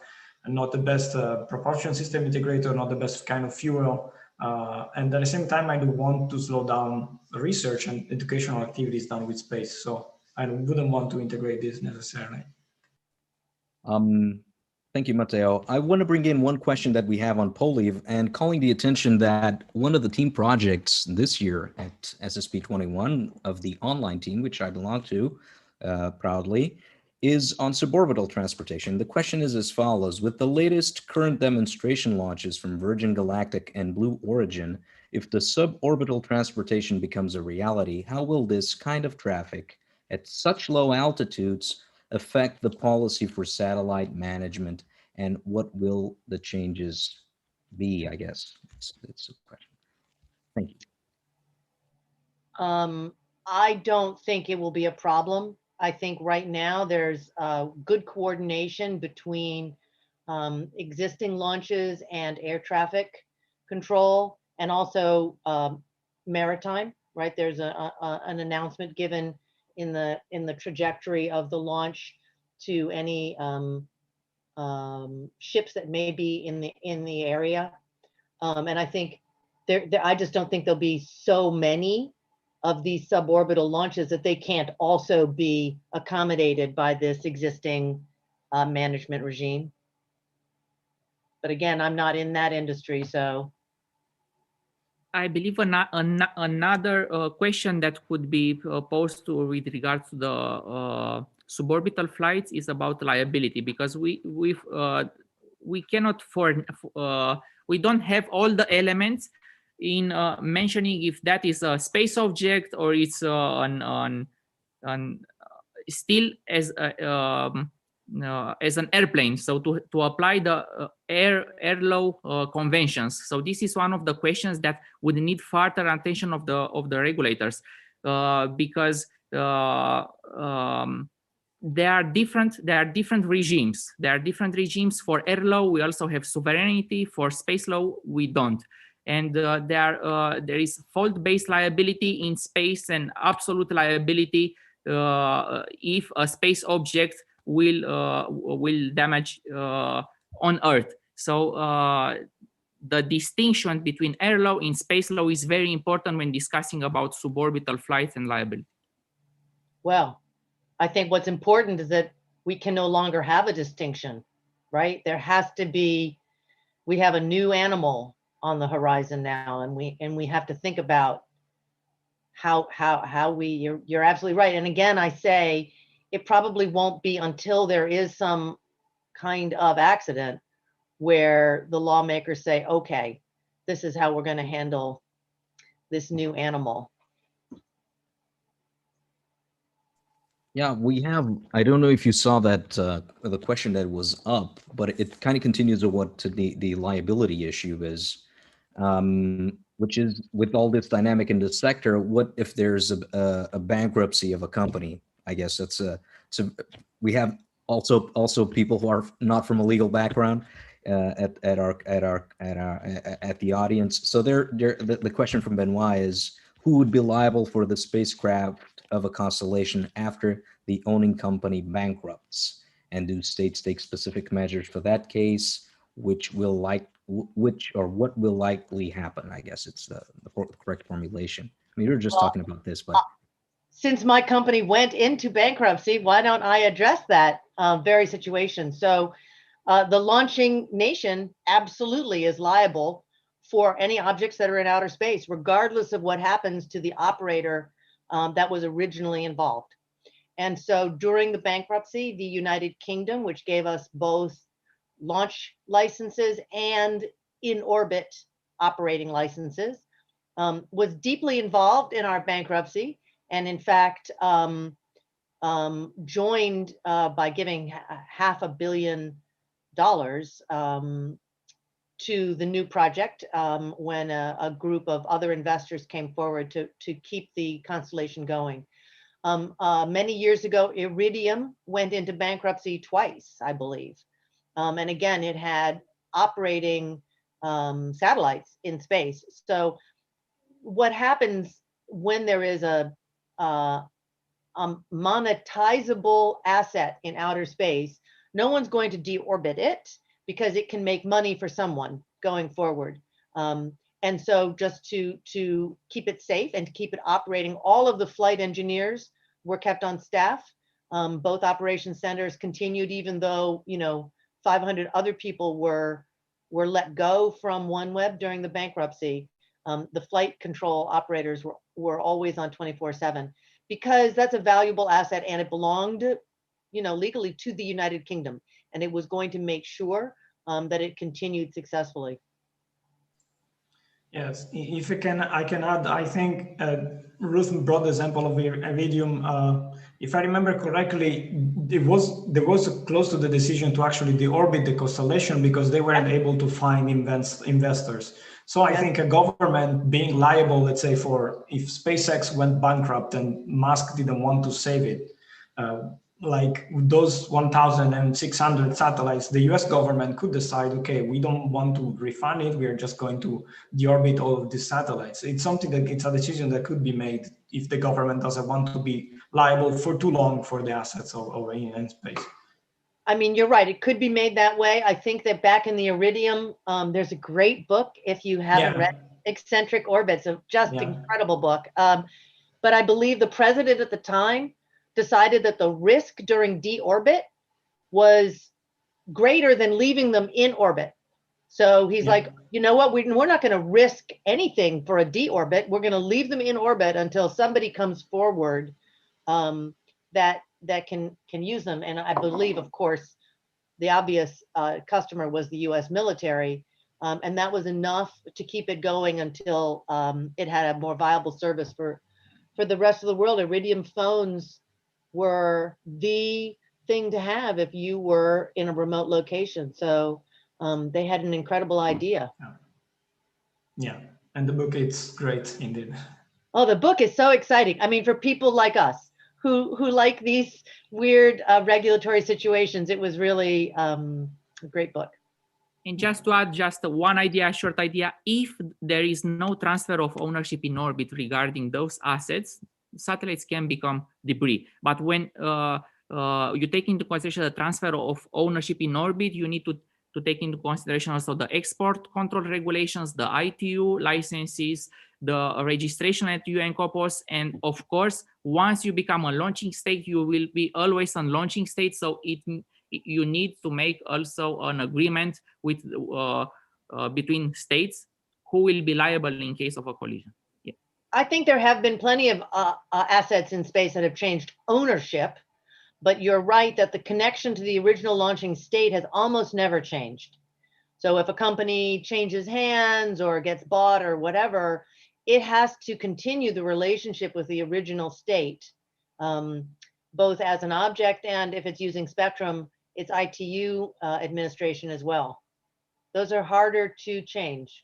Speaker 4: not the best propulsion system integrator, not the best kind of fuel. And at the same time, I do want to slow down research and educational activities done with space. So I wouldn't want to integrate this necessarily.
Speaker 2: Thank you, Matteo. I want to bring in one question that we have on Poliv and calling the attention that one of the team projects this year at SSP 21 of the online team, which I belong to proudly, is on suborbital transportation. The question is as follows: with the latest current demonstration launches from Virgin Galactic and Blue Origin, if the suborbital transportation becomes a reality, how will this kind of traffic at such low altitudes affect the policy for satellite management, and what will the changes be? I guess it's a question. Thank you.
Speaker 1: I don't think it will be a problem. I think right now there's good coordination between existing launches and air traffic control, and also maritime. Right, there's an announcement given in the trajectory of the launch to any ships that may be in the area, and I think I just don't think there'll be so many of these suborbital launches that they can't also be accommodated by this existing management regime. But again, I'm not in that industry, so.
Speaker 3: I believe another question that could be posed with regards to the suborbital flights is about liability, because we cannot we don't have all the elements in mentioning if that is a space object or it's still as an airplane. So to apply the airlaw conventions. So this is one of the questions that would need further attention of the regulators, because there are different regimes. There are different regimes for air law. We also have sovereignty. For space law, we don't. And there is fault-based liability in space and absolute liability if a space object will damage on Earth. So the distinction between air law and space law is very important when discussing about suborbital flights and liability.
Speaker 1: Well, I think what's important is that we can no longer have a distinction, right? There has to be, we have a new animal on the horizon now, and we have to think about how we, you're absolutely right. And again, I say it probably won't be until there is some kind of accident where the lawmakers say, okay, this is how we're going to handle this new animal.
Speaker 2: Yeah, we have, I don't know if you saw that, the question that was up, but it kind of continues to what to the liability issue is, which is with all this dynamic in the sector, what if there's a bankruptcy of a company? I guess that's so we have also people who are not from a legal background at the audience. So the question from Benoit is, who would be liable for the spacecraft of a constellation after the owning company bankrupts? And do states take specific measures for that case? What will likely happen? I guess it's the correct formulation. I mean, we were just talking about this, but
Speaker 1: since my company went into bankruptcy, why don't I address that very situation? So the launching nation absolutely is liable for any objects that are in outer space, regardless of what happens to the operator that was originally involved. And so during the bankruptcy, the United Kingdom, which gave us both launch licenses and in orbit operating licenses, was deeply involved in our bankruptcy, and in fact joined by giving $500 million to the new project when a group of other investors came forward to keep the constellation going. Many years ago, Iridium went into bankruptcy twice, I believe. And again, it had operating satellites in space. So what happens when there is a monetizable asset in outer space, no one's going to deorbit it because it can make money for someone going forward. And so just to keep it safe and to keep it operating, all of the flight engineers were kept on staff. Both operation centers continued, even though 500 other people were let go from OneWeb during the bankruptcy. The flight control operators were always on 24/7 because that's a valuable asset, and it belonged, legally to the United Kingdom, and it was going to make sure that it continued successfully.
Speaker 4: Yes, if I can add, I think Ruth brought the example of Iridium. If I remember correctly, there was close to the decision to actually deorbit the constellation because they weren't able to find investors. So I think a government being liable, let's say, for if SpaceX went bankrupt and Musk didn't want to save it, like those 1,600 satellites, the US government could decide, okay, we don't want to refund it. We are just going to deorbit all of these satellites. It's something that it's a decision that could be made if the government doesn't want to be liable for too long for the assets of in space.
Speaker 1: I mean, you're right. It could be made that way. I think that back in the Iridium, there's a great book, if you haven't read Eccentric Orbits, a just incredible book. But I believe the president at the time decided that the risk during deorbit was greater than leaving them in orbit. So he's like, you know what, we're not going to risk anything for a deorbit. We're going to leave them in orbit until somebody comes forward that can use them. And I believe, of course, the obvious customer was the US military. And that was enough to keep it going until it had a more viable service for the rest of the world. Iridium phones were the thing to have if you were in a remote location. So they had an incredible idea.
Speaker 4: Yeah, and the book, it's great indeed.
Speaker 1: Oh, the book is so exciting. I mean, for people like us who like these weird regulatory situations, it was really a great book.
Speaker 3: And just to add just one idea, a short idea, if there is no transfer of ownership in orbit regarding those assets, satellites can become debris. But when you take into consideration the transfer of ownership in orbit, you need to to take into consideration also the export control regulations, the ITU licenses, the registration at UN COPOS, and of course, once you become a launching state, you will be always a launching state. So you need to make also an agreement with between states who will be liable in case of a collision. Yeah.
Speaker 1: I think there have been plenty of assets in space that have changed ownership, but you're right that the connection to the original launching state has almost never changed. So if a company changes hands or gets bought or whatever, it has to continue the relationship with the original state, both as an object and if it's using spectrum, it's ITU administration as well. Those are harder to change.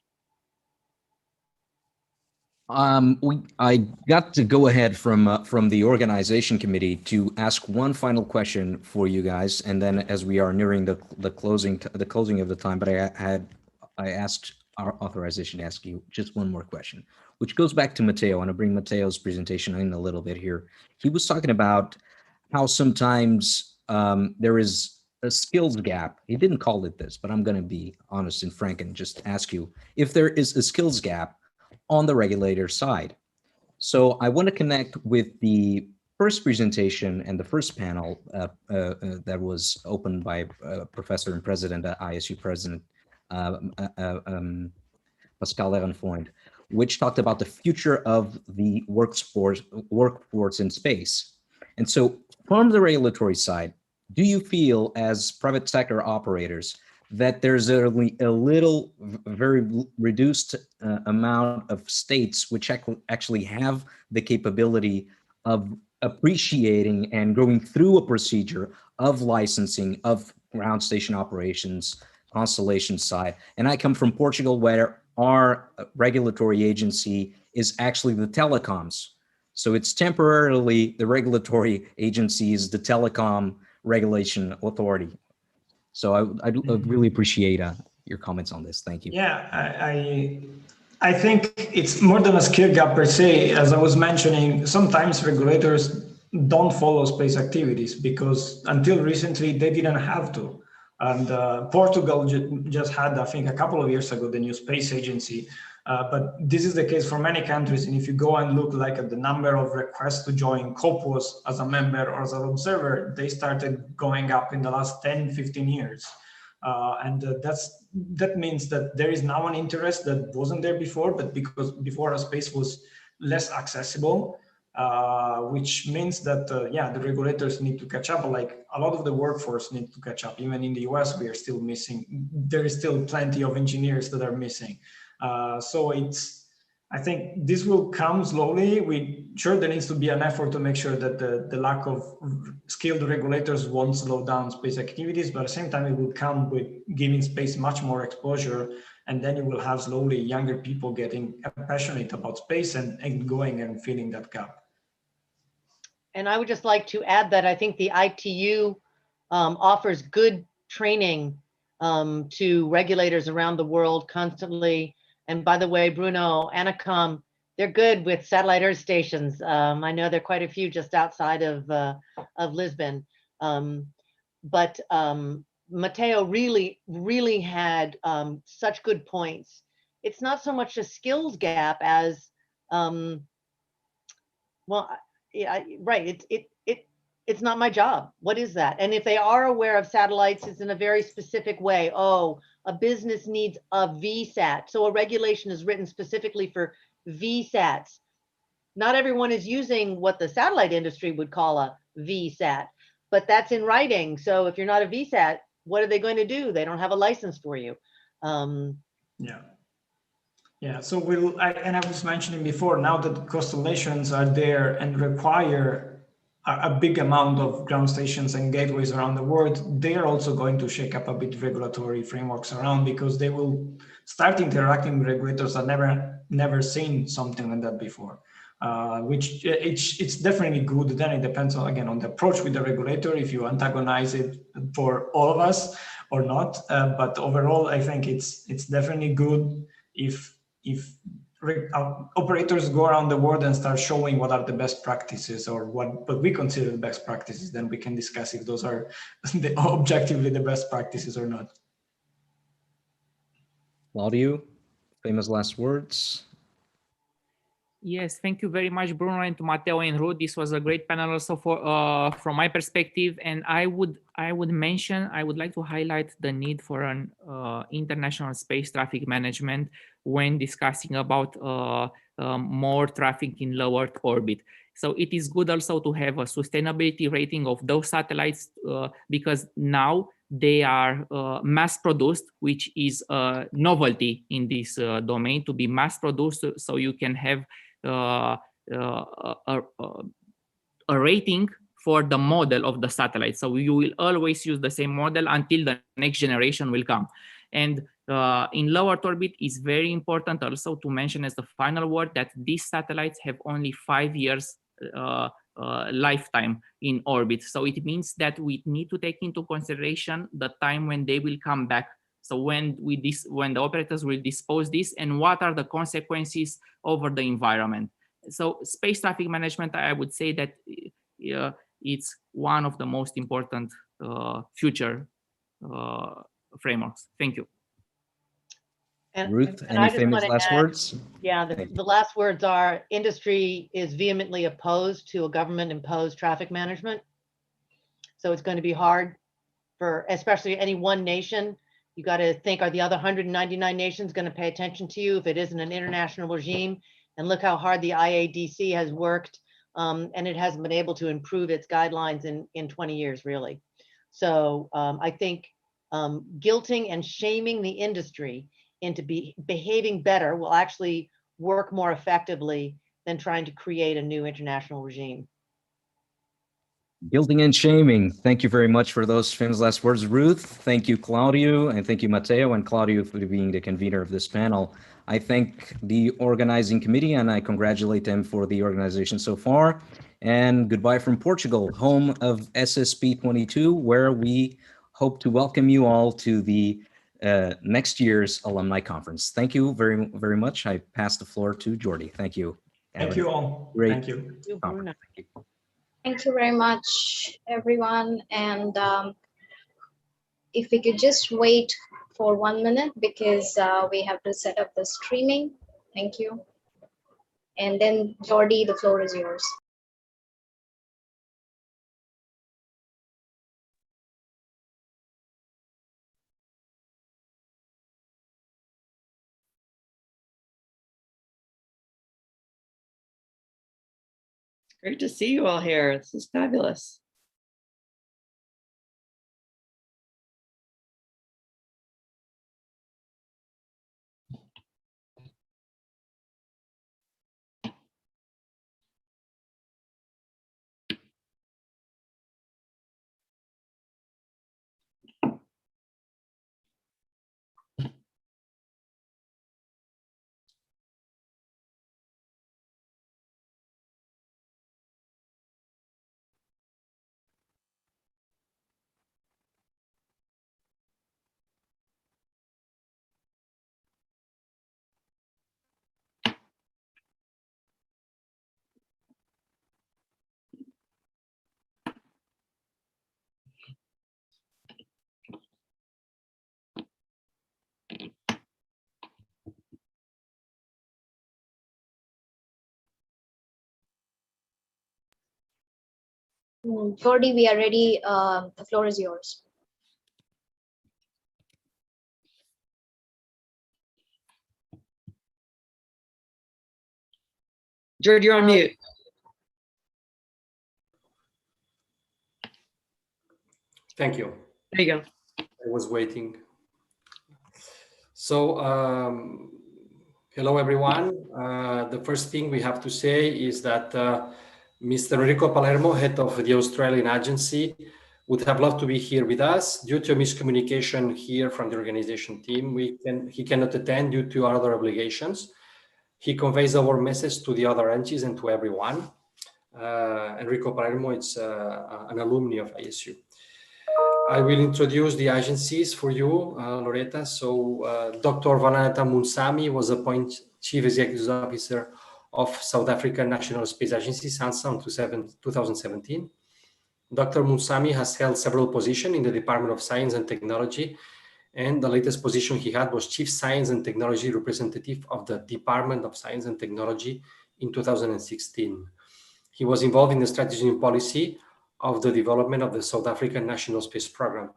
Speaker 2: I got to go ahead from the organization committee to ask one final question for you guys, and then as we are nearing the closing of the time, but I asked our authorization to ask you just one more question, which goes back to Matteo. I want to bring Matteo's presentation in a little bit here. He was talking about how sometimes there is a skills gap. He didn't call it this, but I'm going to be honest and frank and just ask you if there is a skills gap on the regulator side. So I want to connect with the first presentation and the first panel that was opened by Professor and President, ISU President Pascal Ehrenfreund, which talked about the future of the workforce in space. And so from the regulatory side, do you feel as private sector operators that there's only a little, very reduced amount of states which actually have the capability of appreciating and going through a procedure of licensing of ground station operations, constellation side? And I come from Portugal, where our regulatory agency is actually the telecoms. So it's temporarily the regulatory agency is the telecom regulation authority. So I'd really appreciate your comments on this. Thank you.
Speaker 4: Yeah, I think it's more than a skill gap per se. As I was mentioning, sometimes regulators don't follow space activities because until recently they didn't have to. And Portugal just had, I think, a couple of years ago, the new space agency. But this is the case for many countries. And if you go and look like at the number of requests to join COPOS as a member or as an observer, they started going up in the last 10, 15 years. That means that there is now an interest that wasn't there before, but because before space was less accessible, which means that, the regulators need to catch up. Like a lot of the workforce need to catch up. Even in the US, we are still missing. There is still plenty of engineers that are missing. So I think this will come slowly. Sure, there needs to be an effort to make sure that the lack of skilled regulators won't slow down space activities, but at the same time, it will come with giving space much more exposure. And then you will have slowly younger people getting passionate about space and going and filling that gap.
Speaker 1: And I would just like to add that I think the ITU offers good training to regulators around the world constantly. And by the way, Bruno, Anacom, they're good with satellite earth stations. I know there are quite a few just outside of Lisbon. But Matteo really had such good points. It's not so much a skills gap as, it's not my job. What is that? And if they are aware of satellites, it's in a very specific way. Oh, a business needs a VSAT. So a regulation is written specifically for VSATs. Not everyone is using what the satellite industry would call a VSAT, but that's in writing. So if you're not a VSAT, what are they going to do? They don't have a license for you.
Speaker 4: Yeah, so I was mentioning before, now that constellations are there and require a big amount of ground stations and gateways around the world, they are also going to shake up a bit regulatory frameworks around, because they will start interacting with regulators that never seen something like that before. Which it's definitely good. Then it depends on the approach with the regulator, if you antagonize it for all of us or not. But overall, I think it's definitely good if operators go around the world and start showing what are the best practices or what we consider the best practices. Then we can discuss if those are objectively the best practices or not.
Speaker 2: Claudio, famous last words.
Speaker 3: Yes, thank you very much, Bruno, and to Matteo and Ruth. This was a great panel also for from my perspective. And I would like to highlight the need for an international space traffic management when discussing about more traffic in low Earth orbit. So it is good also to have a sustainability rating of those satellites because now they are mass produced, which is a novelty in this domain, to be mass produced, so you can have a rating for the model of the satellite. So you will always use the same model until the next generation will come. And in low Earth orbit, is very important also to mention as the final word that these satellites have only 5 years lifetime in orbit. So it means that we need to take into consideration the time when they will come back. So when the operators will dispose this, and what are the consequences over the environment. So space traffic management, I would say that it's one of the most important future frameworks. Thank you.
Speaker 2: Ruth,
Speaker 1: And
Speaker 2: any
Speaker 1: I just
Speaker 2: famous
Speaker 1: wanna
Speaker 2: last
Speaker 1: add,
Speaker 2: words?
Speaker 1: Yeah, the last words are industry is vehemently opposed to a government imposed traffic management. So it's going to be hard for especially any one nation. You got to think, are the other 199 nations going to pay attention to you if it isn't an international regime? And look how hard the IADC has worked, and it hasn't been able to improve its guidelines in 20 years, really. So I think guilting and shaming the industry into behaving better will actually work more effectively than trying to create a new international regime.
Speaker 2: Guilting and shaming. Thank you very much for those famous last words, Ruth. Thank you, Claudio, and thank you, Matteo, and Claudio for being the convener of this panel. I thank the organizing committee and I congratulate them for the organization so far. And goodbye from Portugal, home of SSP 22, where we hope to welcome you all to the next year's Alumni Conference. Thank you very, very much. I pass the floor to Jordi. Thank you.
Speaker 4: Thank you all.
Speaker 2: Great.
Speaker 4: Thank you.
Speaker 2: Thank you.
Speaker 5: Thank you very much, everyone. And if we could just wait for 1 minute because we have to set up the streaming. Thank you. And then Jordi, the floor is yours.
Speaker 6: Great to see you all here. This is fabulous.
Speaker 5: Jordi, we are ready. The floor is yours.
Speaker 6: Jordi, you're on mute.
Speaker 7: Thank you.
Speaker 6: There you go.
Speaker 7: I was waiting. So, hello everyone. The first thing we have to say is that Mr. Enrico Palermo, head of the Australian agency, would have loved to be here with us. Due to miscommunication here from the organization team, he cannot attend due to other obligations. He conveys our message to the other entities and to everyone. Enrico Palermo is an alumni of ISU. I will introduce the agencies for you, Loretta. So Dr. Vananatha Munsami was appointed Chief Executive Officer of South African National Space Agency, SANSA, in 2017. Dr. Munsami has held several positions in the Department of Science and Technology And the latest position he had was Chief Science and Technology Representative of the Department of Science and Technology in 2016. He was involved in the strategy and policy of the development of the South African National Space Program.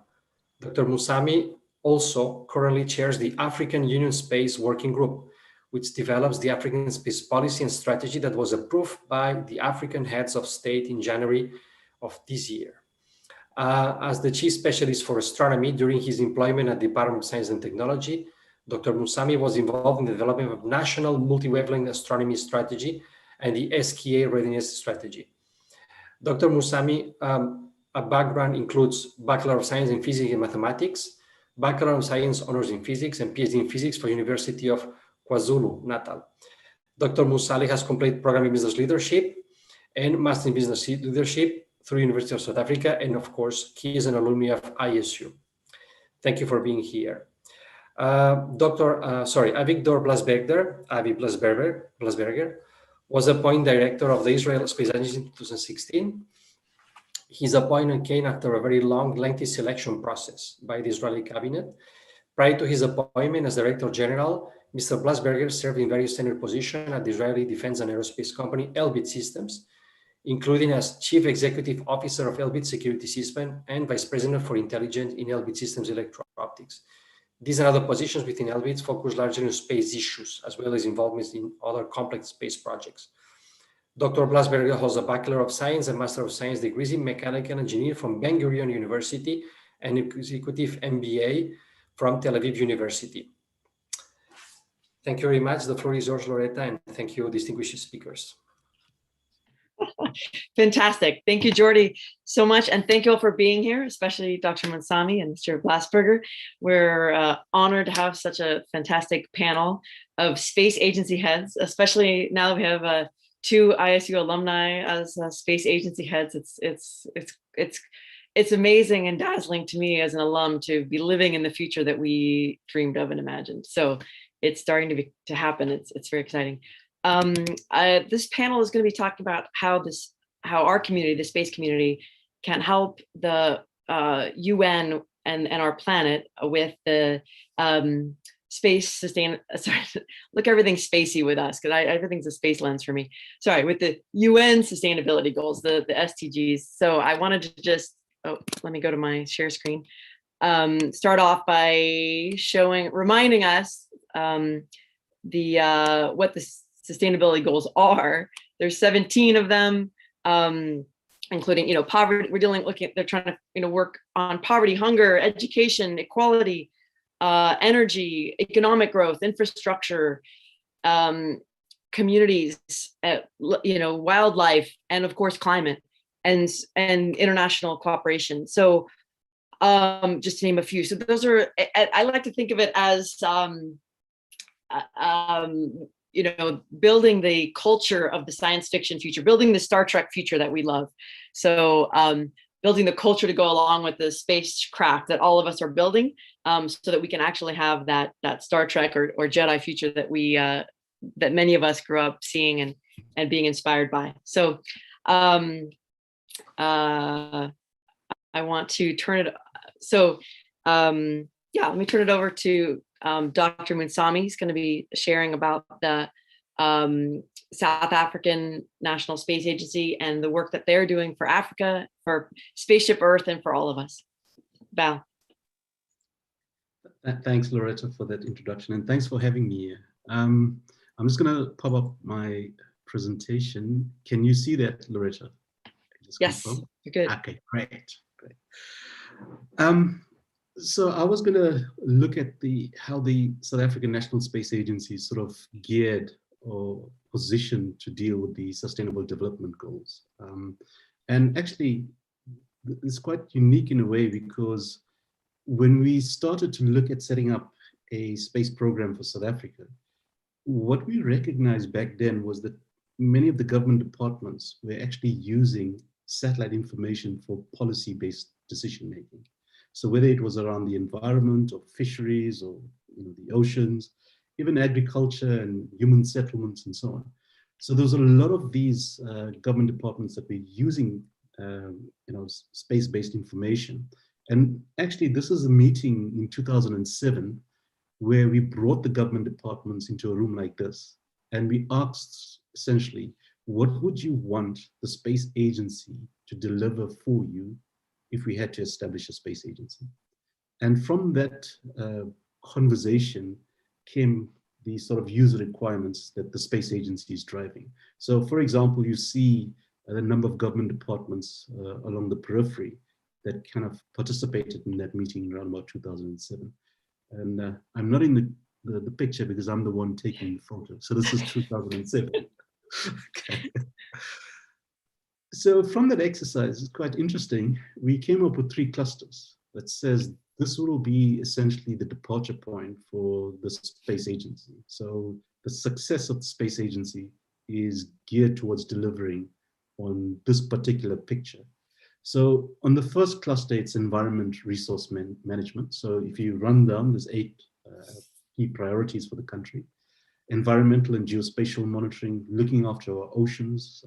Speaker 7: Dr. Musami also currently chairs the African Union Space Working Group, which develops the African space policy and strategy that was approved by the African heads of state in January of this year. As the chief specialist for astronomy during his employment at the Department of Science and Technology, Dr. Musami was involved in the development of National Multi-Wavelength Astronomy Strategy and the SKA Readiness Strategy. Dr. Musami, a background includes Bachelor of Science in Physics and Mathematics, Bachelor of Science Honors in Physics, and PhD in Physics for University of KwaZulu-Natal. Dr. Musali has completed program in business leadership and master in business leadership through University of South Africa, and of course, he is an alumni of ISU. Thank you for being here. Avigdor Blasberger was appointed director of the Israel Space Agency in 2016. His appointment came after a very long, lengthy selection process by the Israeli cabinet. Prior to his appointment as Director General, Mr. Blasberger served in various senior positions at the Israeli defense and aerospace company Elbit Systems, including as Chief Executive Officer of Elbit Security System and Vice President for Intelligence in Elbit Systems Electro-Optics. These and other positions within Elbit focus largely on space issues, as well as involvement in other complex space projects. Dr. Blasberger holds a Bachelor of Science and Master of Science degrees in Mechanical Engineering from Ben Gurion University and Executive MBA from Tel Aviv University. Thank you very much. The floor is yours, Loretta, and thank you, distinguished speakers.
Speaker 6: Fantastic. Thank you, Jordi, so much. And thank you all for being here, especially Dr. Musami and Mr. Blasberger. We're honored to have such a fantastic panel of space agency heads, especially now that we have 2 ISU alumni as space agency heads. It's amazing and dazzling to me as an alum to be living in the future that we dreamed of and imagined. So it's starting to happen. It's very exciting. This panel is going to be talking about how our community, the space community, can help the UN and our planet with the look, everything's spacey with us because everything's a space lens for me. Sorry, with the UN sustainability goals, the SDGs. So I wanted to just, let me go to my share screen. Start off by reminding us what the sustainability goals are. There's 17 of them, including, poverty. They're trying to, work on poverty, hunger, education, equality, energy, economic growth, infrastructure, communities, wildlife, and of course, climate and international cooperation. So just to name a few. So those are, I like to think of it as, building the culture of the science fiction future, building the Star Trek future that we love. So building the culture to go along with the spacecraft that all of us are building, so that we can actually have that Star Trek or Jedi future that that many of us grew up seeing and being inspired by. So I want to turn it. So let me turn it over to Dr. Musami. He's going to be sharing about the South African National Space Agency and the work that they're doing for Africa, for Spaceship Earth, and for all of us. Val.
Speaker 8: Thanks, Loretta, for that introduction, and thanks for having me here. I'm just going to pop up my presentation. Can you see that, Loretta?
Speaker 6: Yes, you're good.
Speaker 8: Okay, great. So I was going to look at how the South African National Space Agency is sort of geared or positioned to deal with the Sustainable Development Goals. And actually, it's quite unique in a way, because when we started to look at setting up a space program for South Africa, what we recognized back then was that many of the government departments were actually using satellite information for policy-based decision-making. So whether it was around the environment or fisheries or the oceans, even agriculture and human settlements and so on. So there's a lot of these government departments that were using space-based information And actually, this is a meeting in 2007 where we brought the government departments into a room like this. And we asked essentially, what would you want the space agency to deliver for you if we had to establish a space agency? And from that conversation came the sort of user requirements that the space agency is driving. So for example, you see a number of government departments along the periphery that kind of participated in that meeting around about 2007. And I'm not in the picture because I'm the one taking the photo. So this is 2007. Okay. So from that exercise, it's quite interesting. We came up with 3 clusters that says this will be essentially the departure point for the space agency. So the success of the space agency is geared towards delivering on this particular picture. So on the first cluster, it's environment resource management. So if you run down, there's 8 key priorities for the country. Environmental and geospatial monitoring, looking after our oceans,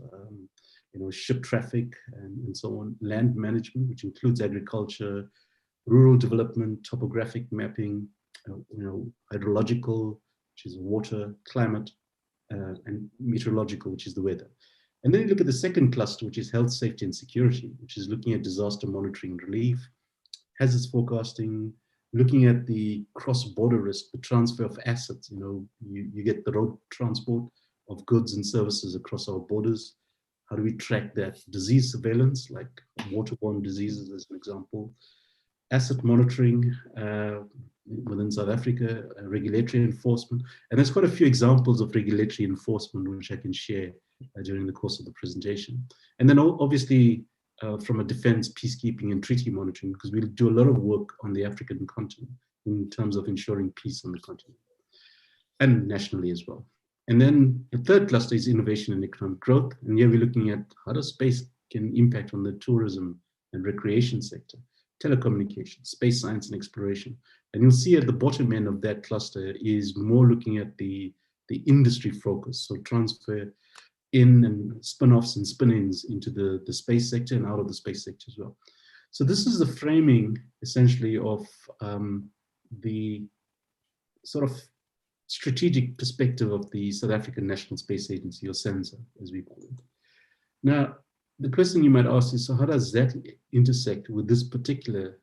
Speaker 8: ship traffic and so on. Land management, which includes agriculture, rural development, topographic mapping, hydrological, which is water, climate, and meteorological, which is the weather. And then you look at the second cluster, which is health, safety, and security, which is looking at disaster monitoring and relief, hazards forecasting, looking at the cross-border risk, the transfer of assets. You get the road transport of goods and services across our borders. How do we track that? Disease surveillance, like waterborne diseases as an example. Asset monitoring within South Africa, regulatory enforcement. And there's quite a few examples of regulatory enforcement which I can share during the course of the presentation. And then obviously from a defense, peacekeeping and treaty monitoring, because we do a lot of work on the African continent in terms of ensuring peace on the continent and nationally as well. And then the third cluster is innovation and economic growth. And here we're looking at how does space can impact on the tourism and recreation sector, telecommunications, space science and exploration. And you'll see at the bottom end of that cluster is more looking at the industry focus. So transfer in and spin-offs and spin-ins into the space sector and out of the space sector as well. So this is the framing essentially of the sort of strategic perspective of the South African National Space Agency, or SANSA, as we call it. Now, the question you might ask is, so how does that intersect with this particular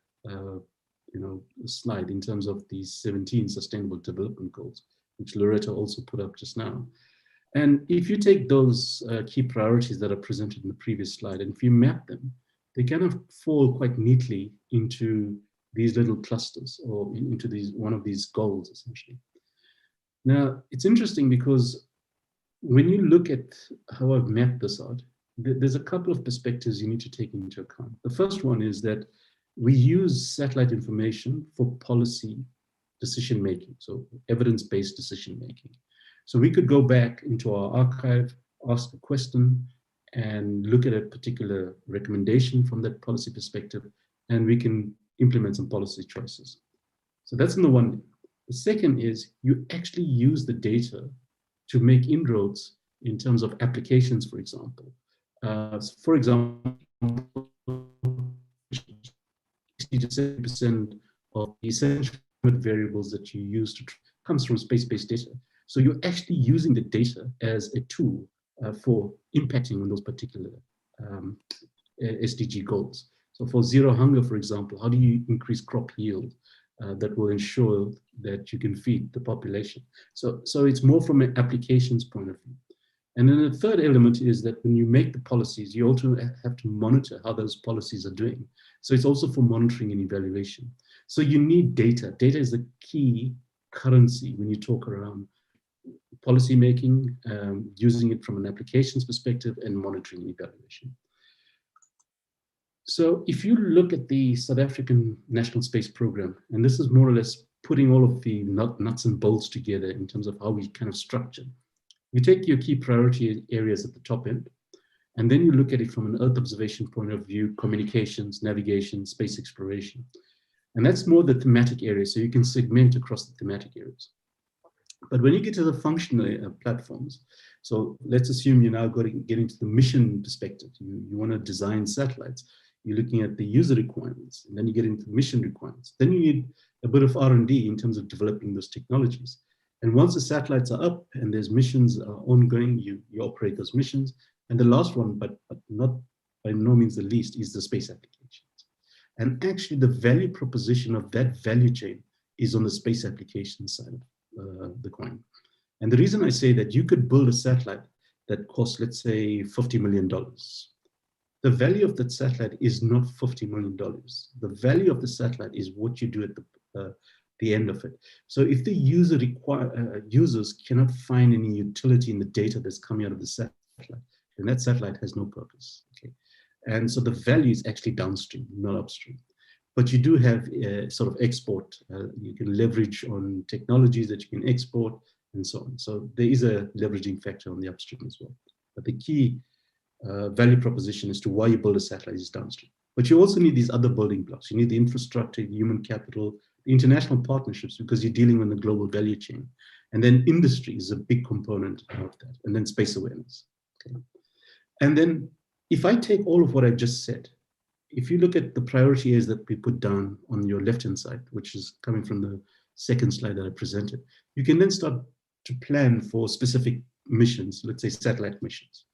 Speaker 8: slide in terms of these 17 Sustainable Development Goals, which Loretta also put up just now? And if you take those key priorities that are presented in the previous slide, and if you map them, they kind of fall quite neatly into these little clusters or into one of these goals, essentially. Now, it's interesting because when you look at how I've mapped this out, there's a couple of perspectives you need to take into account. The first one is that we use satellite information for policy decision-making, so evidence-based decision-making. So we could go back into our archive, ask a question, and look at a particular recommendation from that policy perspective, and we can implement some policy choices. So that's on the one. The second is you actually use the data to make inroads in terms of applications, for example. For example, 60 to 70% of the essential variables that you use comes from space-based data. So you're actually using the data as a tool for impacting on those particular SDG goals. So for zero hunger, for example, how do you increase crop yield that will ensure that you can feed the population? So it's more from an applications point of view. And then the third element is that when you make the policies, you also have to monitor how those policies are doing. So it's also for monitoring and evaluation. So you need data. Data is the key currency when you talk around policy making, using it from an applications perspective and monitoring and evaluation. So if you look at the South African National Space Program, and this is more or less putting all of the nuts and bolts together in terms of how we kind of structure. You take your key priority areas at the top end, and then you look at it from an Earth observation point of view, communications, navigation, space exploration. And that's more the thematic area, so you can segment across the thematic areas. But when you get to the functional platforms, so let's assume you're now going to get into the mission perspective. You want to design satellites. you're looking at the user requirements, and then you get into mission requirements. Then you need a bit of R&D in terms of developing those technologies. And once the satellites are up and there's missions ongoing, you operate those missions. And the last one, but not by no means the least, is the space applications. And actually the value proposition of that value chain is on the space application side of the coin. And the reason I say that you could build a satellite that costs, let's say, $50 million. The value of that satellite is not $50 million. The value of the satellite is what you do at the end of it. So if the users cannot find any utility in the data that's coming out of the satellite, then that satellite has no purpose. Okay? And so the value is actually downstream, not upstream. But you do have sort of export. You can leverage on technologies that you can export and so on. So there is a leveraging factor on the upstream as well. But the key value proposition as to why you build a satellite is downstream. But you also need these other building blocks. You need the infrastructure, human capital, international partnerships, because you're dealing with the global value chain. And then industry is a big component of that. And then space awareness. Okay. And then if I take all of what I've just said, if you look at the priority areas that we put down on your left-hand side, which is coming from the second slide that I presented, you can then start to plan for specific missions, let's say satellite missions,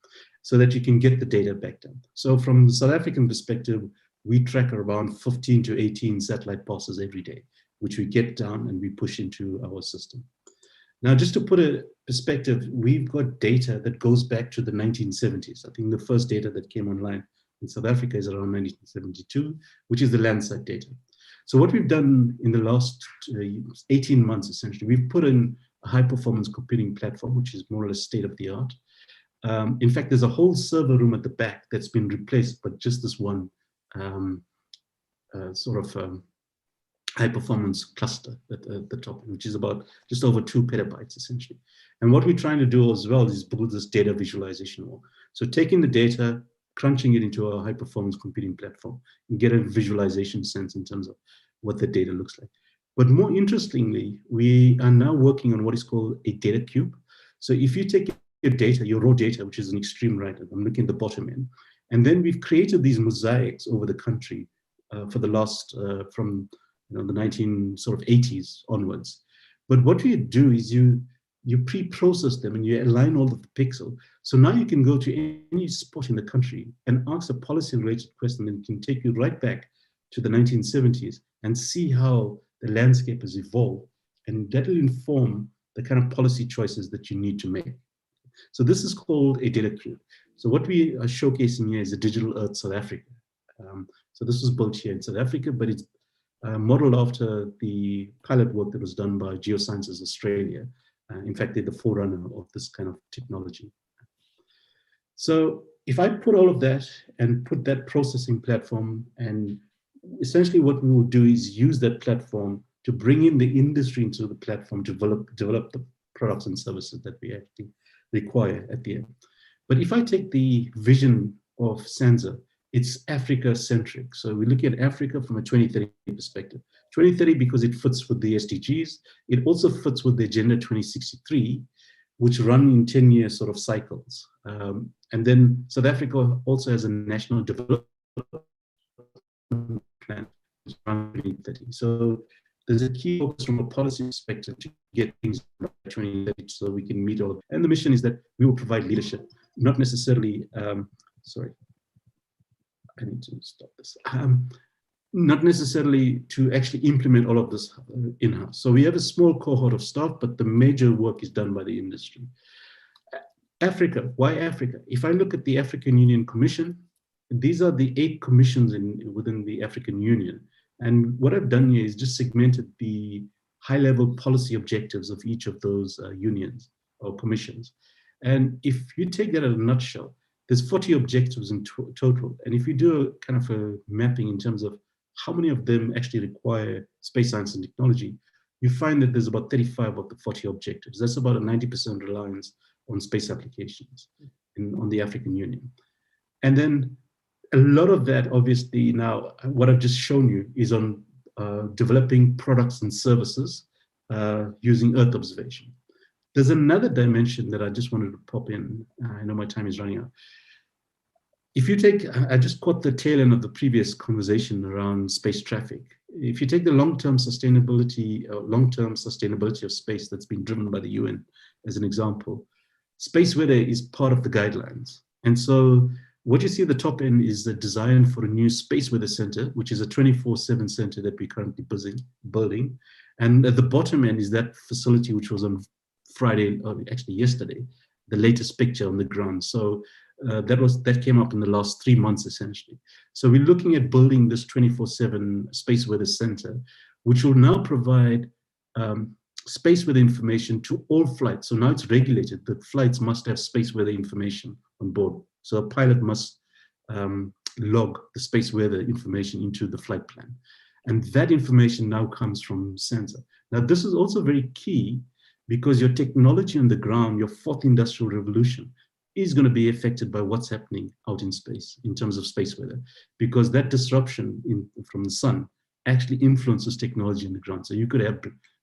Speaker 8: so that you can get the data back down. So from the South African perspective, we track around 15 to 18 satellite passes every day, which we get down and we push into our system. Now, just to put a perspective, we've got data that goes back to the 1970s. I think the first data that came online in South Africa is around 1972, which is the Landsat data. So what we've done in the last 18 months, essentially, we've put in a high-performance computing platform, which is more or less state-of-the-art. In fact, there's a whole server room at the back that's been replaced, but just this one high-performance cluster at the top, which is about just over 2 petabytes, essentially. And what we're trying to do as well is build this data visualization wall. So taking the data, crunching it into a high-performance computing platform, and get a visualization sense in terms of what the data looks like. But more interestingly, we are now working on what is called a data cube. So if you take your data, your raw data, which is an extreme right, I'm looking at the bottom end, and then we've created these mosaics over the country for the last, from the 1980s onwards. But what we do is you pre-process them and you align all of the pixels. So now you can go to any spot in the country and ask a policy-related question that can take you right back to the 1970s and see how the landscape has evolved. And that will inform the kind of policy choices that you need to make. So this is called a data cube. So what we are showcasing here is a Digital Earth South Africa. So this was built here in South Africa, but it's modeled after the pilot work that was done by Geosciences Australia. In fact, they're the forerunner of this kind of technology. So if I put all of that and put that processing platform, and essentially what we will do is use that platform to bring in the industry into the platform to develop the products and services that we actually require at the end. But if I take the vision of SANZA, it's Africa-centric. So we're looking at Africa from a 2030 perspective. 2030 because it fits with the SDGs. It also fits with the Agenda 2063, which run in 10-year sort of cycles. And then South Africa also has a national development plan, which runs 2030. So there's a key focus from a policy perspective to get things by 2030 so we can meet all of it. And the mission is that we will provide leadership, not necessarily, sorry. I need to stop this. Not necessarily to actually implement all of this in-house. So we have a small cohort of staff, but the major work is done by the industry. Africa, why Africa? If I look at the African Union Commission, these are the 8 commissions within the African Union. And what I've done here is just segmented the high-level policy objectives of each of those unions or commissions. And if you take that in a nutshell, there's 40 objectives in total. And if you do a kind of a mapping in terms of how many of them actually require space science and technology, you find that there's about 35 of the 40 objectives. That's about a 90% reliance on space applications on the African Union. And then a lot of that, obviously, now what I've just shown you is on developing products and services using Earth observation. There's another dimension that I just wanted to pop in. I know my time is running out. if you take, I just caught the tail end of the previous conversation around space traffic. If you take the long-term sustainability of space that's been driven by the UN as an example, space weather is part of the guidelines. And so what you see at the top end is the design for a new space weather center, which is a 24/7 center that we're currently building. And at the bottom end is that facility, which was on Friday, or actually yesterday, the latest picture on the ground. So that came up in the last 3 months, essentially. So we're looking at building this 24/7 space weather center, which will now provide space weather information to all flights. So now it's regulated that flights must have space weather information on board. So a pilot must log the space weather information into the flight plan. And that information now comes from sensor. Now, this is also very key because your technology on the ground, your fourth industrial revolution, is going to be affected by what's happening out in space in terms of space weather, because that disruption from the sun actually influences technology on the ground. So you could have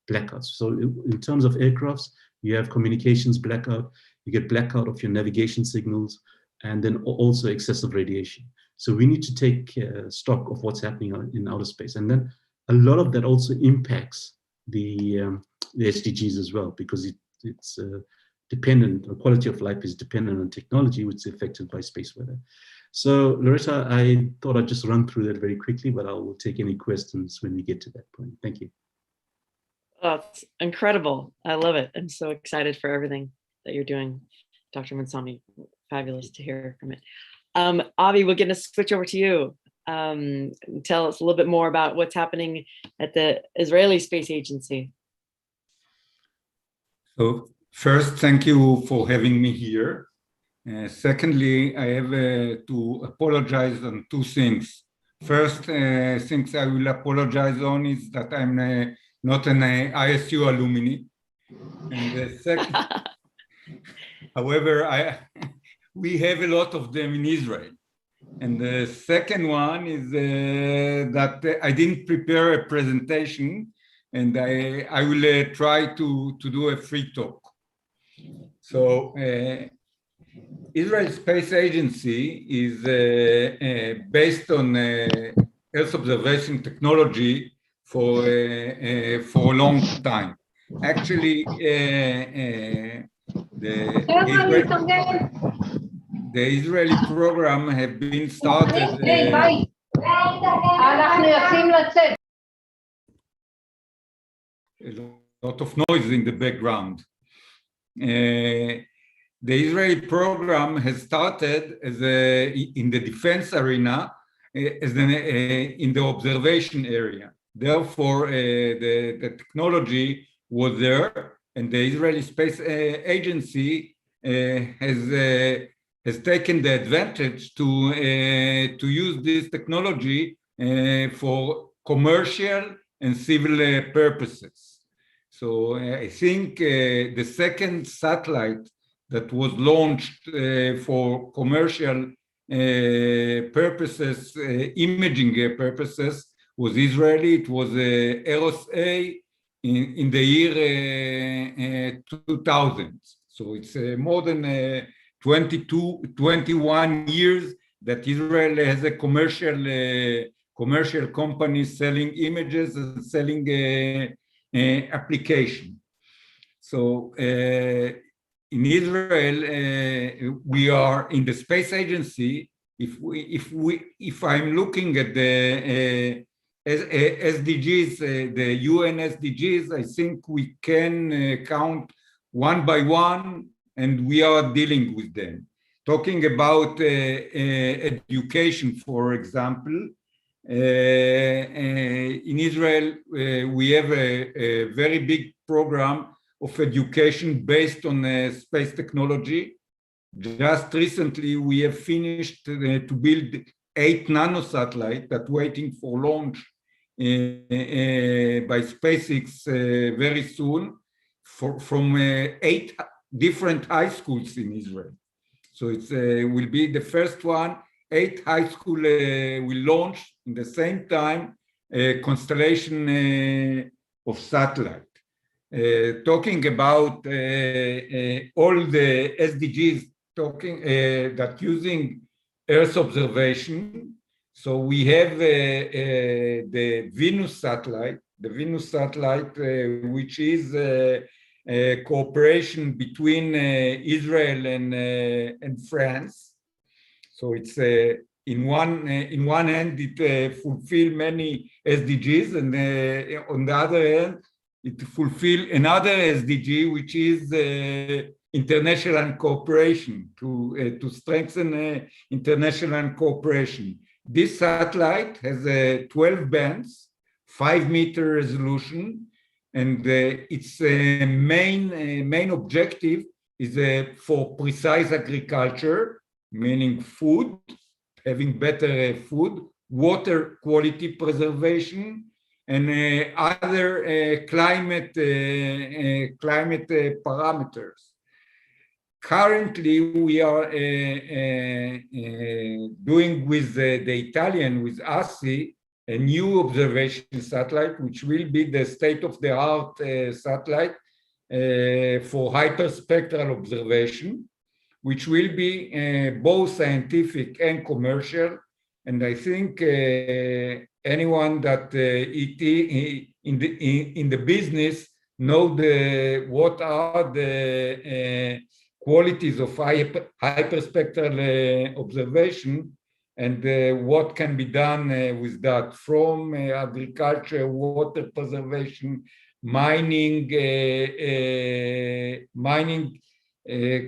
Speaker 8: blackouts. So in terms of aircrafts, you have communications blackout, you get blackout of your navigation signals, and then also excessive radiation. So we need to take stock of what's happening in outer space. And then a lot of that also impacts the SDGs as well, because it's dependent, the quality of life is dependent on technology, which is affected by space weather. So Loretta, I thought I'd just run through that very quickly, but I will take any questions when we get to that point. Thank you.
Speaker 6: Oh, it's incredible. I love it. I'm so excited for everything that you're doing, Dr. Mansami. Fabulous to hear from it. Avi, we're going to switch over to you. Tell us a little bit more about what's happening at the Israeli Space Agency.
Speaker 9: So first, thank you for having me here. Secondly, I have to apologize on two things. First, things I will apologize on is that I'm not an ISU alumni. And the second, however, we have a lot of them in Israel. And the second one is that I didn't prepare a presentation, and I will try to do a free talk. So Israel Space Agency is based on Earth observation technology for a long time. Actually, the Israeli program have been started. A lot of noise in the background. The Israeli program has started as in the defense arena, in the observation area. Therefore, the technology was there, and the Israeli Space Agency has taken the advantage to use this technology for commercial and civil purposes. So I think the second satellite that was launched for commercial purposes, imaging purposes, was Israeli. It was Aerospace in the year 2000. So it's more than 21 years that Israel has a commercial company selling images and selling application. So in Israel, we are in the space agency. If I'm looking at the SDGs, the UN SDGs, I think we can count one by one, and we are dealing with them. Talking about education, for example, in Israel, we have a very big program of education based on space technology. Just recently, we have finished to build 8 nanosatellites that are waiting for launch by SpaceX very soon from 8 different high schools in Israel. So it will be the first one. 8 high schools will launch in the same time a constellation of satellite. Talking about all the SDGs, that using Earth observation. So we have the Venus satellite, which is a cooperation between Israel and France. So it's in one hand it fulfills many SDGs, and on the other hand it fulfills another SDG, which is international cooperation, to strengthen international cooperation. This satellite has 12 bands, 5-meter resolution, and its main objective is for precise agriculture, meaning food, having better food, water quality preservation, and other climate parameters. Currently, we are doing with the Italian, with ASI, a new observation satellite, which will be the state-of-the-art satellite for hyperspectral observation, which will be both scientific and commercial. And I think anyone that in the business know what are the qualities of hyperspectral observation, and what can be done with that, from agriculture, water preservation, mining,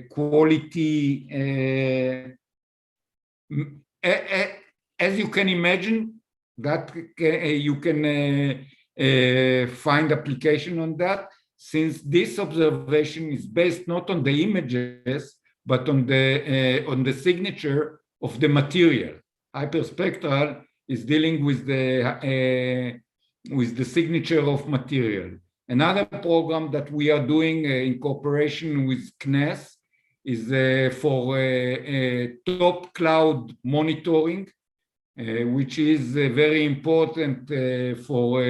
Speaker 9: quality. As you can imagine, that you can find application on that, since this observation is based not on the images, but on the signature of the material. Hyperspectral is dealing with the signature of material. Another program that we are doing in cooperation with CNES is for top cloud monitoring, which is very important for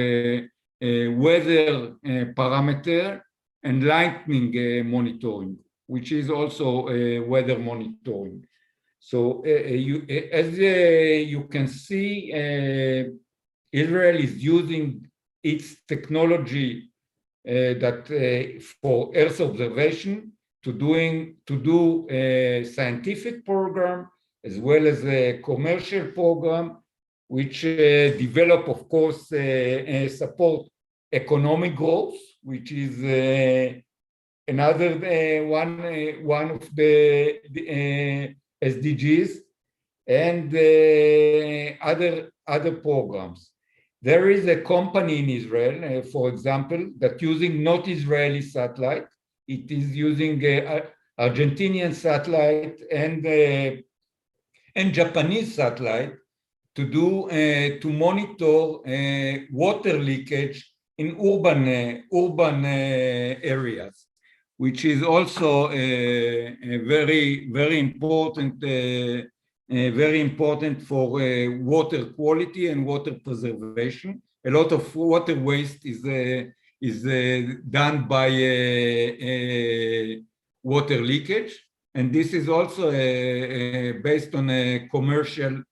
Speaker 9: weather parameter, and lightning monitoring, which is also weather monitoring. So as you can see, Israel is using its technology for Earth observation to do a scientific program as well as a commercial program, which develop, of course, support economic growth, which is another one of the SDGs, and other programs. There is a company in Israel, for example, that using not Israeli satellite. It is using Argentinian satellite and Japanese satellite to monitor water leakage in urban areas, which is also very important for water quality and water preservation. A lot of water waste is done by water leakage, and this is also based on a commercial,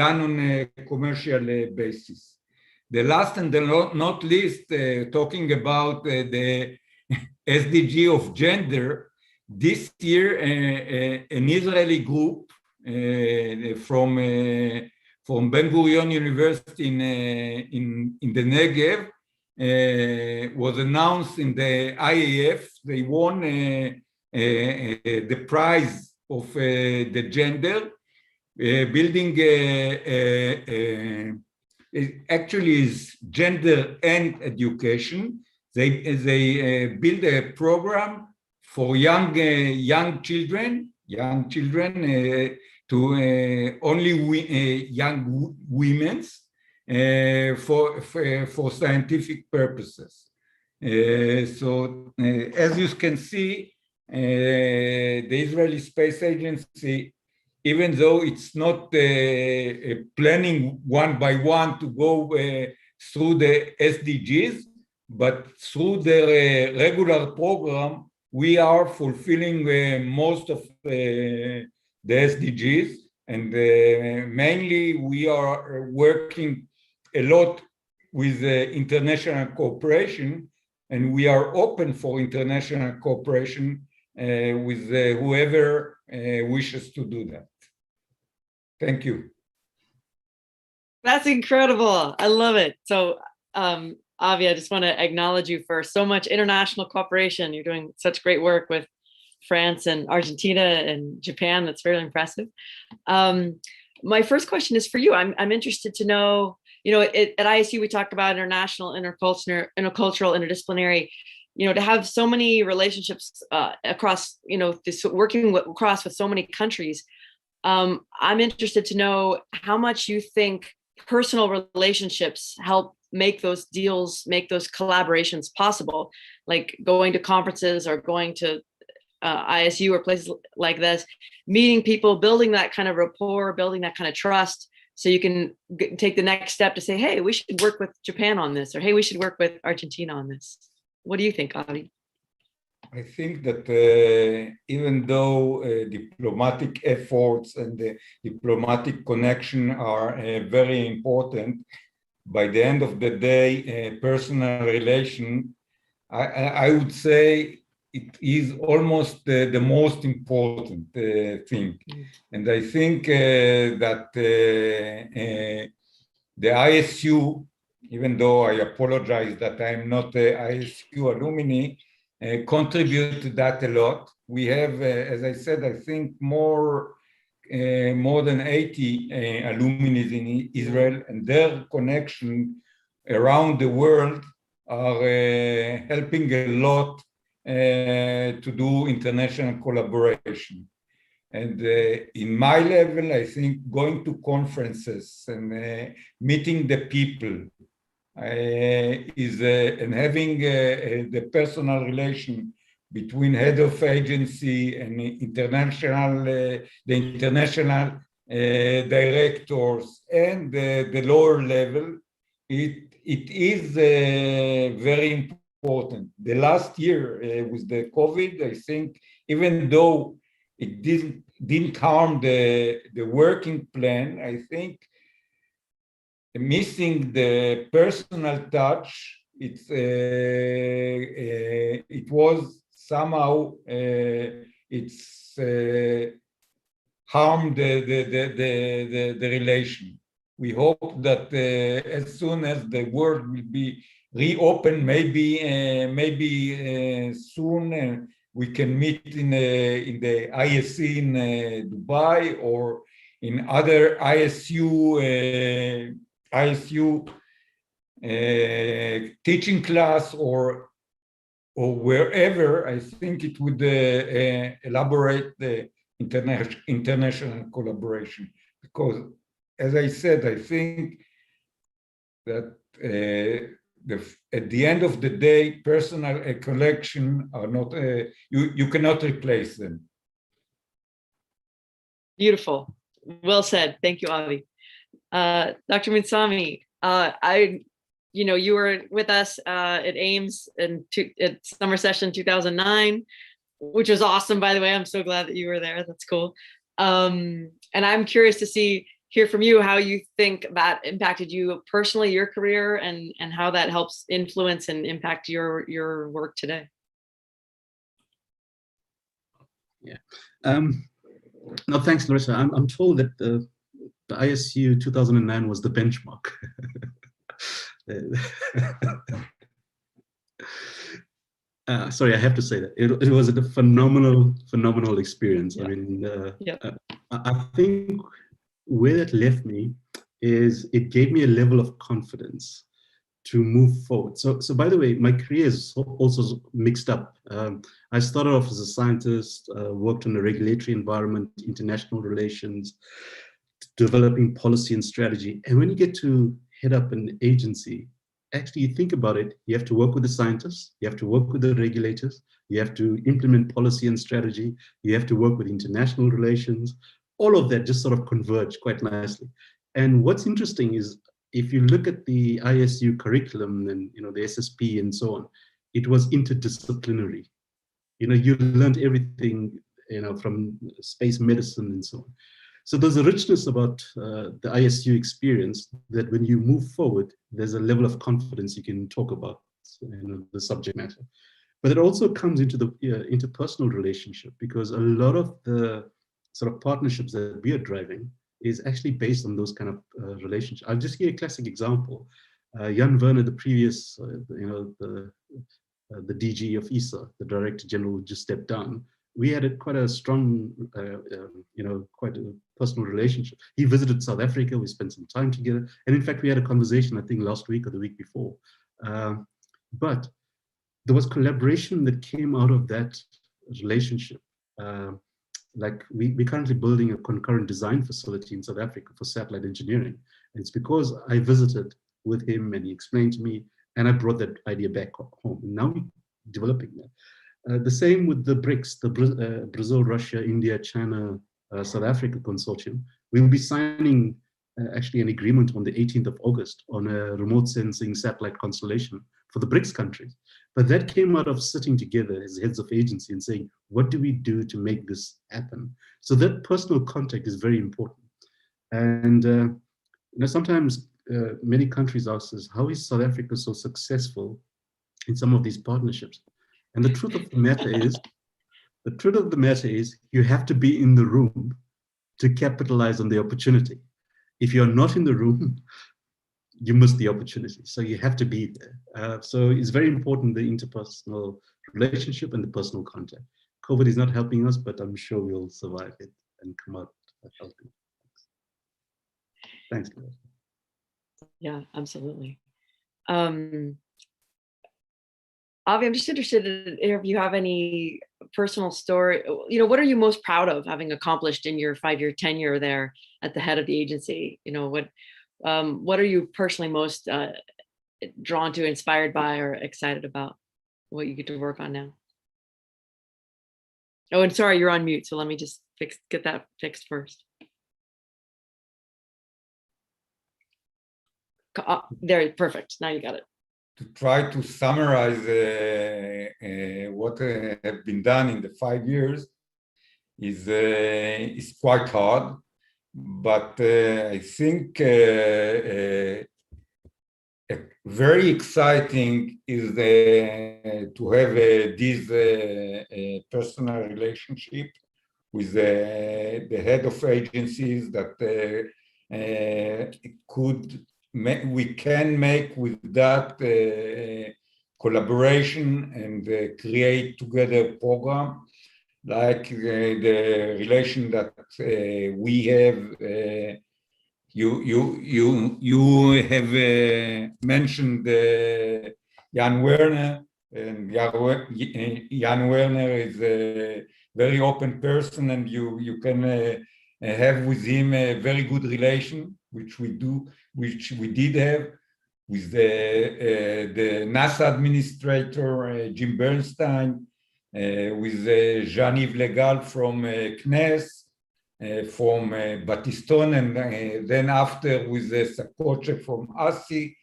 Speaker 9: done on a commercial basis. The last and not least, talking about the SDG of gender, this year an Israeli group from Ben Gurion University in the Negev was announced in the IAF. They won the prize of the gender, building actually is gender and education. They build a program for young children to only young women for scientific purposes. So as you can see, the Israeli Space Agency, even though it's not planning one by one to go through the SDGs, but through the regular program, we are fulfilling most of the SDGs. And mainly we are working a lot with international cooperation, and we are open for international cooperation with whoever wishes to do that. Thank you.
Speaker 6: That's incredible. I love it. So, Avi, I just want to acknowledge you for so much international cooperation. You're doing such great work with France and Argentina and Japan. That's very impressive. My first question is for you. I'm interested to know, at ISU, we talk about international, intercultural, interdisciplinary, to have so many relationships across, working across with so many countries. I'm interested to know how much you think personal relationships help make those deals, make those collaborations possible, like going to conferences or going to ISU or places like this, meeting people, building that kind of rapport, building that kind of trust, so you can take the next step to say, hey, we should work with Japan on this, or hey, we should work with Argentina on this. What do you think, Avi?
Speaker 9: I think that even though diplomatic efforts and the diplomatic connection are very important, by the end of the day, personal relation, I would say it is almost the most important thing. And I think that the ISU, even though I apologize that I'm not a ISU alumni, contribute to that a lot. We have, as I said, I think more than 80 alumni in Israel, and their connection around the world are helping a lot to do international collaboration. And in my level, I think going to conferences and meeting the people and having the personal relation between head of agency and the international directors and the lower level, it is very important. The last year with the COVID, I think, even though it didn't harm the working plan, I think missing the personal touch, it was somehow it's harmed the relation. We hope that as soon as the world will be reopened, maybe soon we can meet in the ISC in Dubai or in other ISU teaching class or wherever. I think it would elaborate the international collaboration, because as I said, I think that at the end of the day, personal collection are not, you cannot replace them.
Speaker 6: Beautiful. Well said. Thank you, Avi. Dr. Mutsami, you were with us at Ames at summer session 2009, which was awesome, by the way. I'm so glad that you were there. That's cool. And I'm curious to hear from you how you think that impacted you personally, your career, and how that helps influence and impact your work today.
Speaker 8: Yeah. No, thanks, Larissa. I'm told that the ISU 2009 was the benchmark. Sorry, I have to say that it was a phenomenal experience. Yeah. I mean, I think where that left me is it gave me a level of confidence to move forward. So by the way, my career is also mixed up. I started off as a scientist, worked in a regulatory environment, international relations, developing policy and strategy. And when you get to head up an agency, actually, you think about it, you have to work with the scientists, you have to work with the regulators, you have to implement policy and strategy, you have to work with international relations. All of that just sort of converge quite nicely. And what's interesting is, if you look at the ISU curriculum and the SSP and so on, it was interdisciplinary. You learned everything from space medicine and so on. So there's a richness about the ISU experience that when you move forward, there's a level of confidence you can talk about the subject matter. But it also comes into the interpersonal relationship, because a lot of the sort of partnerships that we are driving is actually based on those kind of relationships. I'll just give you a classic example. Jan Werner, the previous, the DG of ISA, the Director General who just stepped down, we had quite a strong, quite a personal relationship. He visited South Africa, we spent some time together. And in fact, we had a conversation, I think last week or the week before. But there was collaboration that came out of that relationship. Like we're currently building a concurrent design facility in South Africa for satellite engineering. And it's because I visited with him and he explained to me, and I brought that idea back home. And now we're developing that. The same with the BRICS, the Brazil, Russia, India, China, South Africa consortium. We'll be signing actually an agreement on the 18th of August on a remote sensing satellite constellation for the BRICS countries. But that came out of sitting together as heads of agency and saying, what do we do to make this happen? So that personal contact is very important. And sometimes many countries ask us, how is South Africa so successful in some of these partnerships? And the truth of the matter is, you have to be in the room to capitalize on the opportunity. If you're not in the room, you miss the opportunity. So you have to be there. So it's very important, the interpersonal relationship and the personal contact. COVID is not helping us, but I'm sure we'll survive it and come out healthy. Thanks.
Speaker 6: Yeah, absolutely. Avi, I'm just interested if you have any personal story. What are you most proud of having accomplished in your 5-year tenure there at the head of the agency? What are you personally most drawn to, inspired by, or excited about what you get to work on now? Oh, and sorry, you're on mute. So let me just get that fixed first. There, perfect. Now you got it.
Speaker 9: To try to summarize what have been done in the 5 years is quite hard, but I think very exciting is to have this personal relationship with the head of agencies that we can make with that collaboration and create together a program like the relation that we have. You have mentioned Jan Werner, and Jan Werner is a very open person, and you can have with him a very good relation, which we did have with the NASA administrator, Jim Bernstein, with Jean-Yves Legal from CNES, from Batiston, and then after with Sakoche from ASI,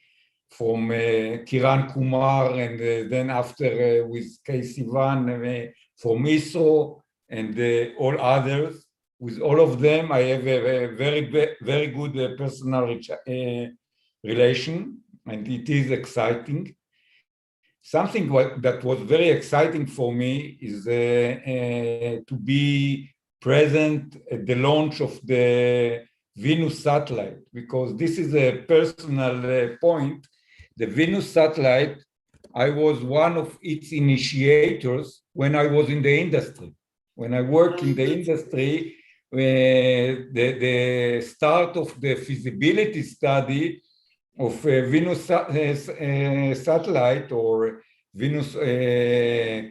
Speaker 9: from Kiran Kumar, and then after with Kay Sivan from ISRO, and all others. With all of them, I have a very good personal relation, and it is exciting. Something that was very exciting for me is to be present at the launch of the Venus satellite, because this is a personal point. The Venus satellite, I was one of its initiators when I was in the industry. When I worked in the industry, the start of the feasibility study of Venus satellite or Venus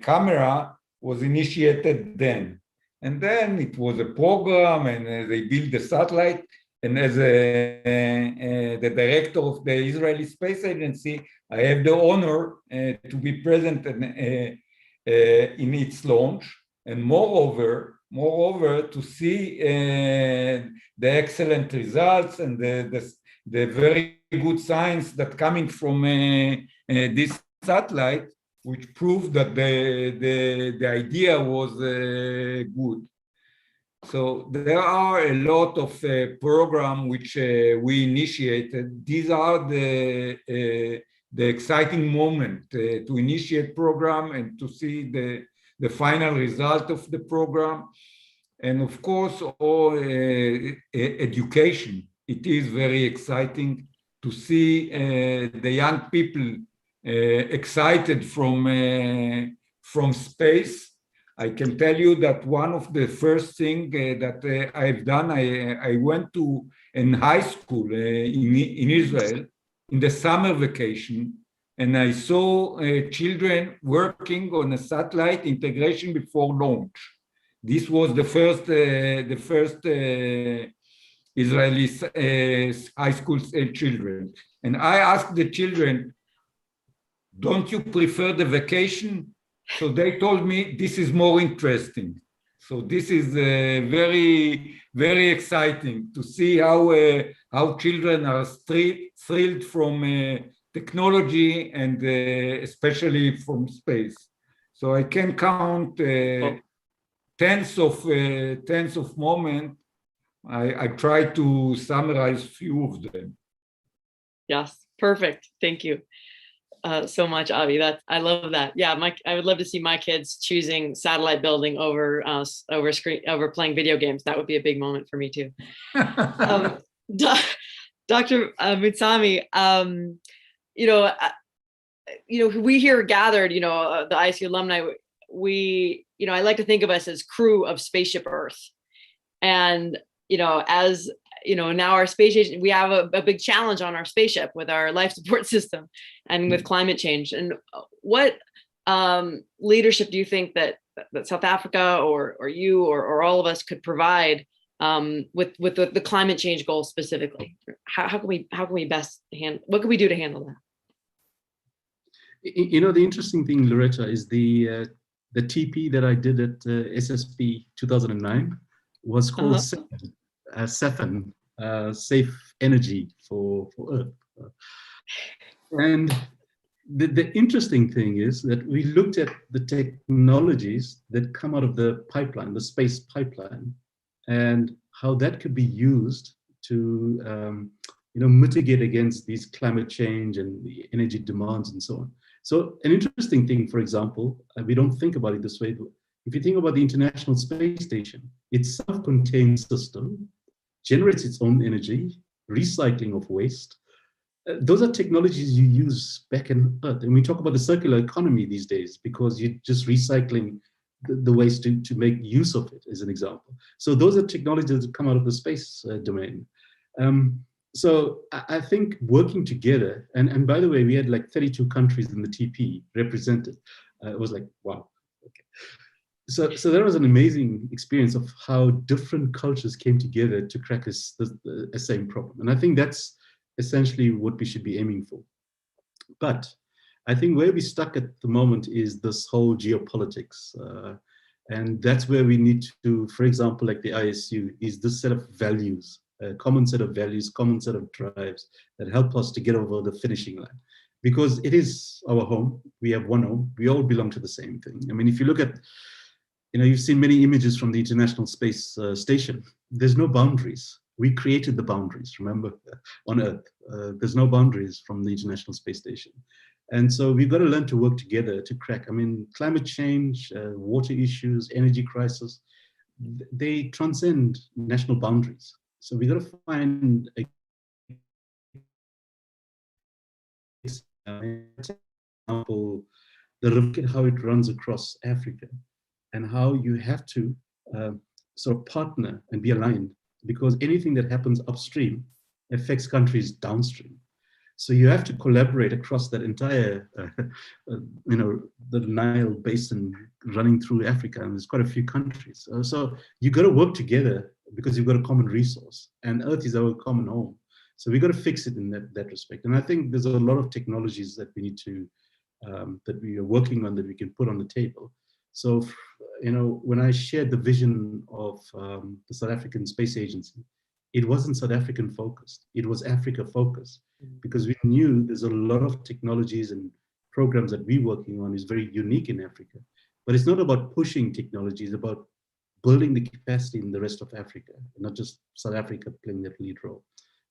Speaker 9: camera was initiated then. And then it was a program, and they built the satellite. And as the director of the Israeli Space Agency, I have the honor to be present in its launch. And moreover, to see the excellent results and the very good science that coming from this satellite, which proved that the idea was good. So there are a lot of programs which we initiated. These are the exciting moment to initiate program and to see the final result of the program. And of course, all education. It is very exciting to see the young people excited from space. I can tell you that one of the first things that I've done, I went to in high school in Israel in the summer vacation, and I saw children working on a satellite integration before launch. This was the first Israeli high school children. And I asked the children, don't you prefer the vacation? So they told me this is more interesting. So this is very, very exciting to see how children are thrilled from technology and especially from space. So I can count tens of moments. I try to summarize few of them.
Speaker 6: Yes, perfect. Thank you so much, Avi. I love that. Yeah, I would love to see my kids choosing satellite building over playing video games. That would be a big moment for me too. Dr. Mutsami, we here gathered, the ISU alumni, I like to think of us as crew of Spaceship Earth. And, as now our space station, we have a big challenge on our spaceship with our life support system and with climate change. And what leadership do you think that South Africa or you or all of us could provide with the climate change goals specifically? How can we best what can we do to handle that?
Speaker 8: The interesting thing, Loretta, is the TP that I did at SSP 2009 was called SEFN, Safe Energy for Earth. And the interesting thing is that we looked at the technologies that come out of the pipeline, the space pipeline, and how that could be used to mitigate against these climate change and the energy demands and so on. So an interesting thing, for example, we don't think about it this way, but if you think about the International Space Station, it's a self-contained system, generates its own energy, recycling of waste. Those are technologies you use back on Earth. And we talk about the circular economy these days because you're just recycling the waste to make use of it, as an example. So those are technologies that come out of the space domain. So I think working together, and by the way, we had like 32 countries in the TP represented. It was like, wow. Okay. So that was an amazing experience of how different cultures came together to crack the same problem. And I think that's essentially what we should be aiming for. But I think where we're stuck at the moment is this whole geopolitics. And that's where we need to, for example, like the ISU, is this set of values, a common set of values, common set of drives that help us to get over the finishing line. Because it is our home, we have one home, we all belong to the same thing. I mean, if you look at, you've seen many images from the International Space Station, there's no boundaries. We created the boundaries, remember, on Earth. There's no boundaries from the International Space Station. And so we've got to learn to work together to crack. I mean, climate change, water issues, energy crisis, they transcend national boundaries. So we've got to find a example, look at how it runs across Africa and how you have to sort of partner and be aligned, because anything that happens upstream affects countries downstream. So you have to collaborate across that entire, the Nile basin running through Africa, and there's quite a few countries. So you got to work together because you've got a common resource, and Earth is our common home. So we got to fix it in that respect. And I think there's a lot of technologies that we need to, that we are working on, that we can put on the table. So, when I shared the vision of the South African Space Agency, it wasn't South African focused, it was Africa focused, because we knew there's a lot of technologies and programs that we're working on is very unique in Africa. But it's not about pushing technology, it's about building the capacity in the rest of Africa, not just South Africa playing that lead role.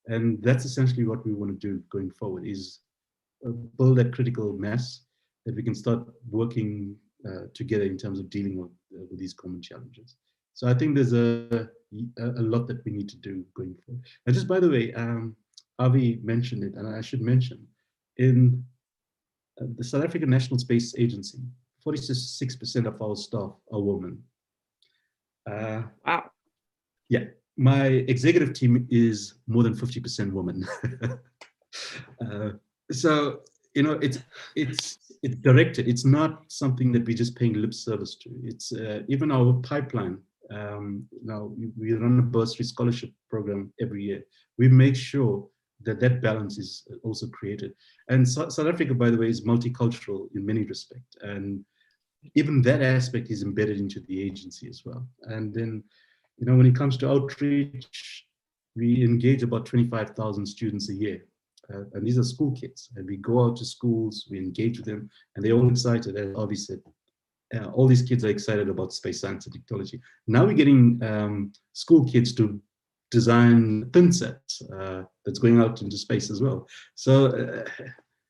Speaker 8: And that's essentially what we want to do going forward, is build that critical mass that we can start working together in terms of dealing with these common challenges. So I think there's a lot that we need to do going forward. And just by the way, Avi mentioned it, and I should mention, in the South African National Space Agency, 46% of our staff are women.
Speaker 6: Wow.
Speaker 8: Yeah, my executive team is more than 50% women. So, you know, it's directed. It's not something that we're just paying lip service to. It's even our pipeline. Now we run a bursary scholarship program every year. We make sure that that balance is also created. And South Africa, by the way, is multicultural in many respects. And even that aspect is embedded into the agency as well. And then, you know, when it comes to outreach, we engage about 25,000 students a year. And these are school kids. And we go out to schools, we engage with them, and they're all excited. As Avi said, all these kids are excited about space science and technology. Now we're getting school kids to design thin sets that's going out into space as well. So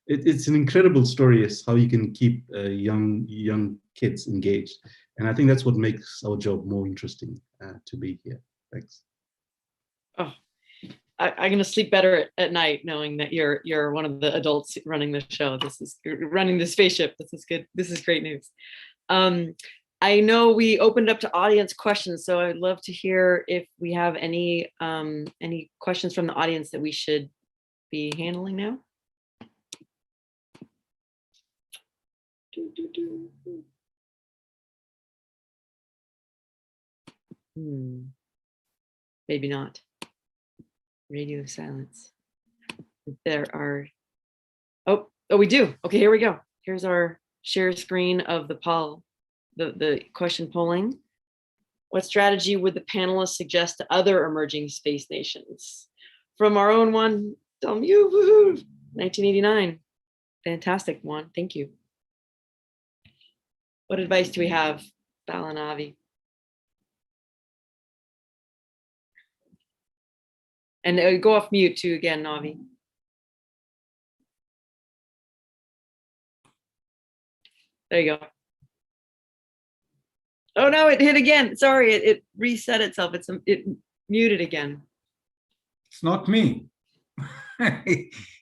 Speaker 8: it's an incredible story as how you can keep young kids engaged. And I think that's what makes our job more interesting to be here. Thanks.
Speaker 6: Oh, I'm going to sleep better at night knowing that you're one of the adults running the show. You're running the spaceship. This is good. This is great news. I know we opened up to audience questions, so I'd love to hear if we have any questions from the audience that we should be handling now. Maybe not. Radio silence. There are. Oh, we do. Okay, here we go. Here's our share screen of the poll, the question polling. What strategy would the panelists suggest to other emerging space nations? From our own one, Dom Yu, 1989. Fantastic one. Thank you. What advice do we have, Bal and Avi? And go off mute too again, Navi. There you go. Oh no, it hit again. Sorry, it reset itself. It muted again.
Speaker 9: It's not me.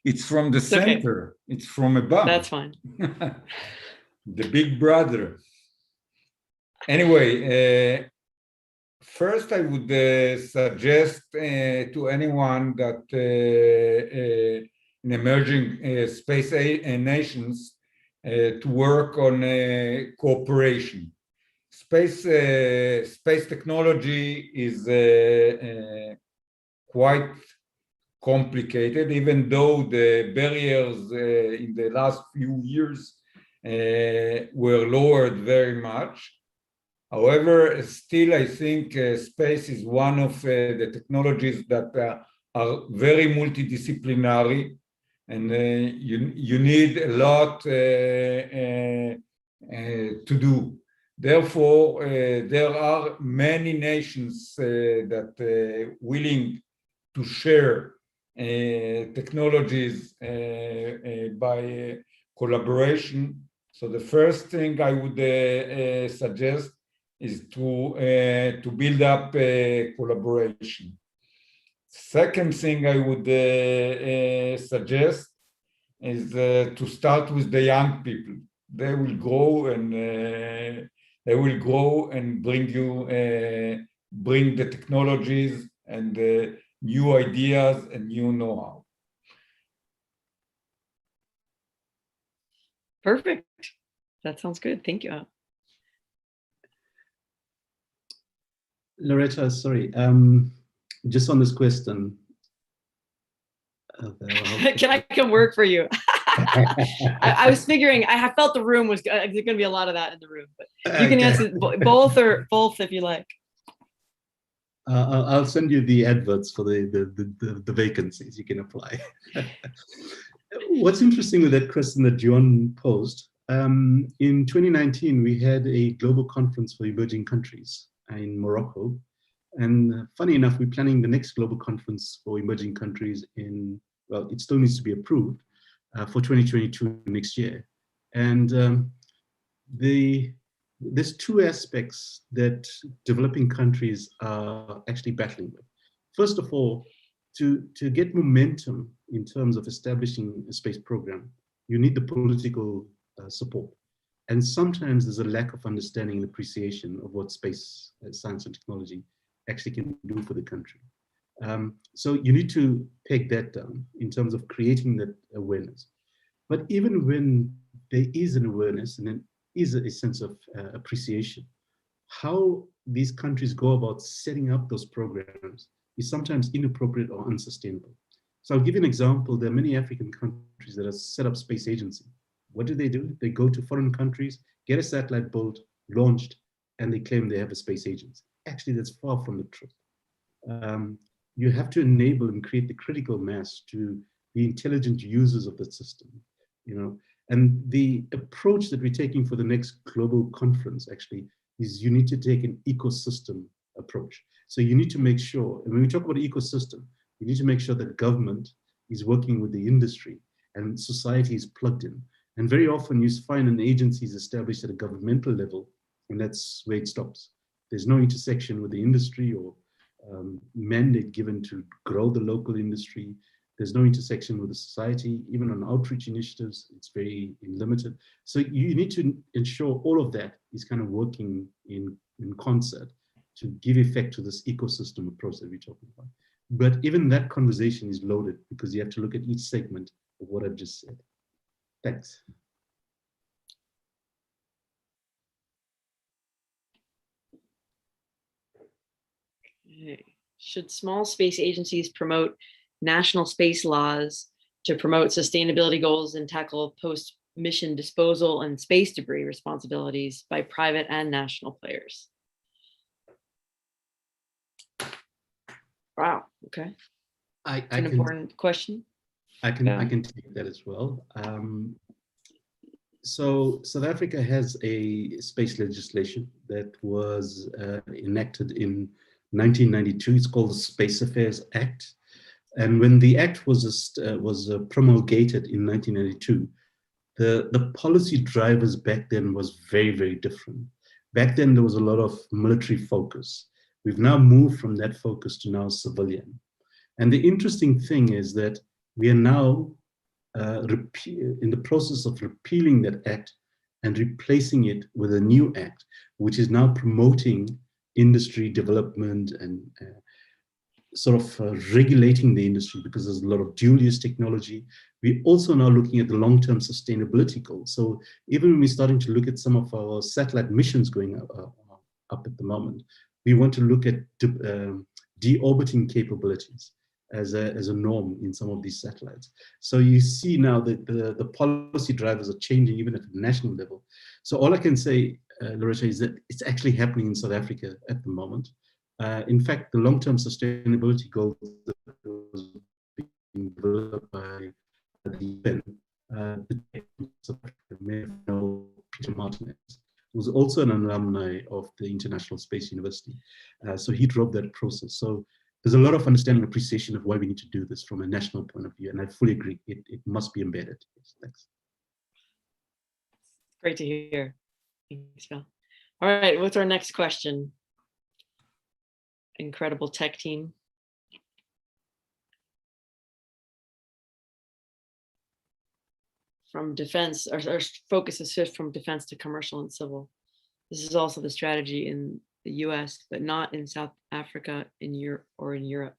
Speaker 9: It's from the center. Okay. It's from above.
Speaker 6: That's fine.
Speaker 9: The big brother. Anyway, first I would suggest to anyone that in emerging space nations to work on cooperation. Space technology is quite complicated, even though the barriers in the last few years were lowered very much. However, still I think space is one of the technologies that are very multidisciplinary, and you need a lot to do. Therefore, there are many nations that willing to share technologies by collaboration. So the first thing I would suggest is to build up collaboration. Second thing I would suggest is to start with the young people. They will grow and bring the technologies and new ideas and new know-how.
Speaker 6: Perfect. That sounds good. Thank you.
Speaker 8: Loretta, sorry, just on this question.
Speaker 6: Can I come work for you? I was figuring, I felt the room was there's going to be a lot of that in the room, but you can answer both if you like.
Speaker 8: I'll send you the adverts for the vacancies. You can apply. What's interesting with that question that John posed, in 2019, we had a global conference for emerging countries. in Morocco. And funny enough, we're planning the next global conference for emerging countries in, well, it still needs to be approved for 2022 next year. And there's two aspects that developing countries are actually battling with. First of all, to get momentum in terms of establishing a space program, you need the political support. And sometimes there's a lack of understanding and appreciation of what space science and technology actually can do for the country. So you need to peg that down in terms of creating that awareness. But even when there is an awareness and then is a sense of appreciation, how these countries go about setting up those programs is sometimes inappropriate or unsustainable. So I'll give you an example. There are many African countries that have set up space agency. What do? They go to foreign countries, get a satellite built, launched, and they claim they have a space agency. Actually, that's far from the truth. You have to enable and create the critical mass to be intelligent users of the system, you know. And the approach that we're taking for the next global conference actually is you need to take an ecosystem approach. So you need to make sure, and when we talk about ecosystem, you need to make sure that government is working with the industry and society is plugged in. And very often you find an agency is established at a governmental level, and that's where it stops. There's no intersection with the industry or mandate given to grow the local industry. There's no intersection with the society. Even on outreach initiatives, it's very limited. So you need to ensure all of that is kind of working in concert to give effect to this ecosystem approach that we're talking about. But even that conversation is loaded because you have to look at each segment of what I've just said. Thanks.
Speaker 6: Should small space agencies promote national space laws to promote sustainability goals and tackle post-mission disposal and space debris responsibilities by private and national players? Wow, okay. It's an important question.
Speaker 8: I can take that as well. So South Africa has a space legislation that was enacted in 1992. It's called the Space Affairs Act. And when the act was promulgated in 1992, the policy drivers back then was very, very different. Back then, there was a lot of military focus. We've now moved from that focus to now civilian. And the interesting thing is that we are now in the process of repealing that act and replacing it with a new act, which is now promoting industry development and sort of regulating the industry because there's a lot of dual-use technology. We're also now looking at the long-term sustainability goals. So even when we're starting to look at some of our satellite missions going up at the moment, we want to look at deorbiting capabilities as a norm in some of these satellites. So you see now that the policy drivers are changing even at the national level. So all I can say, Loretta, is that it's actually happening in South Africa at the moment. In fact, the long-term sustainability goals that was being developed by the UN, Peter Martinez, was also an alumni of the International Space University. So he drove that process. So there's a lot of understanding and appreciation of why we need to do this from a national point of view. And I fully agree, it must be embedded. Yes, thanks.
Speaker 6: Great to hear. Thanks, Phil. All right, what's our next question? Incredible tech team. From defense, our focus is shift from defense to commercial and civil. This is also the strategy in the US, but not in South Africa, in Europe or in Europe.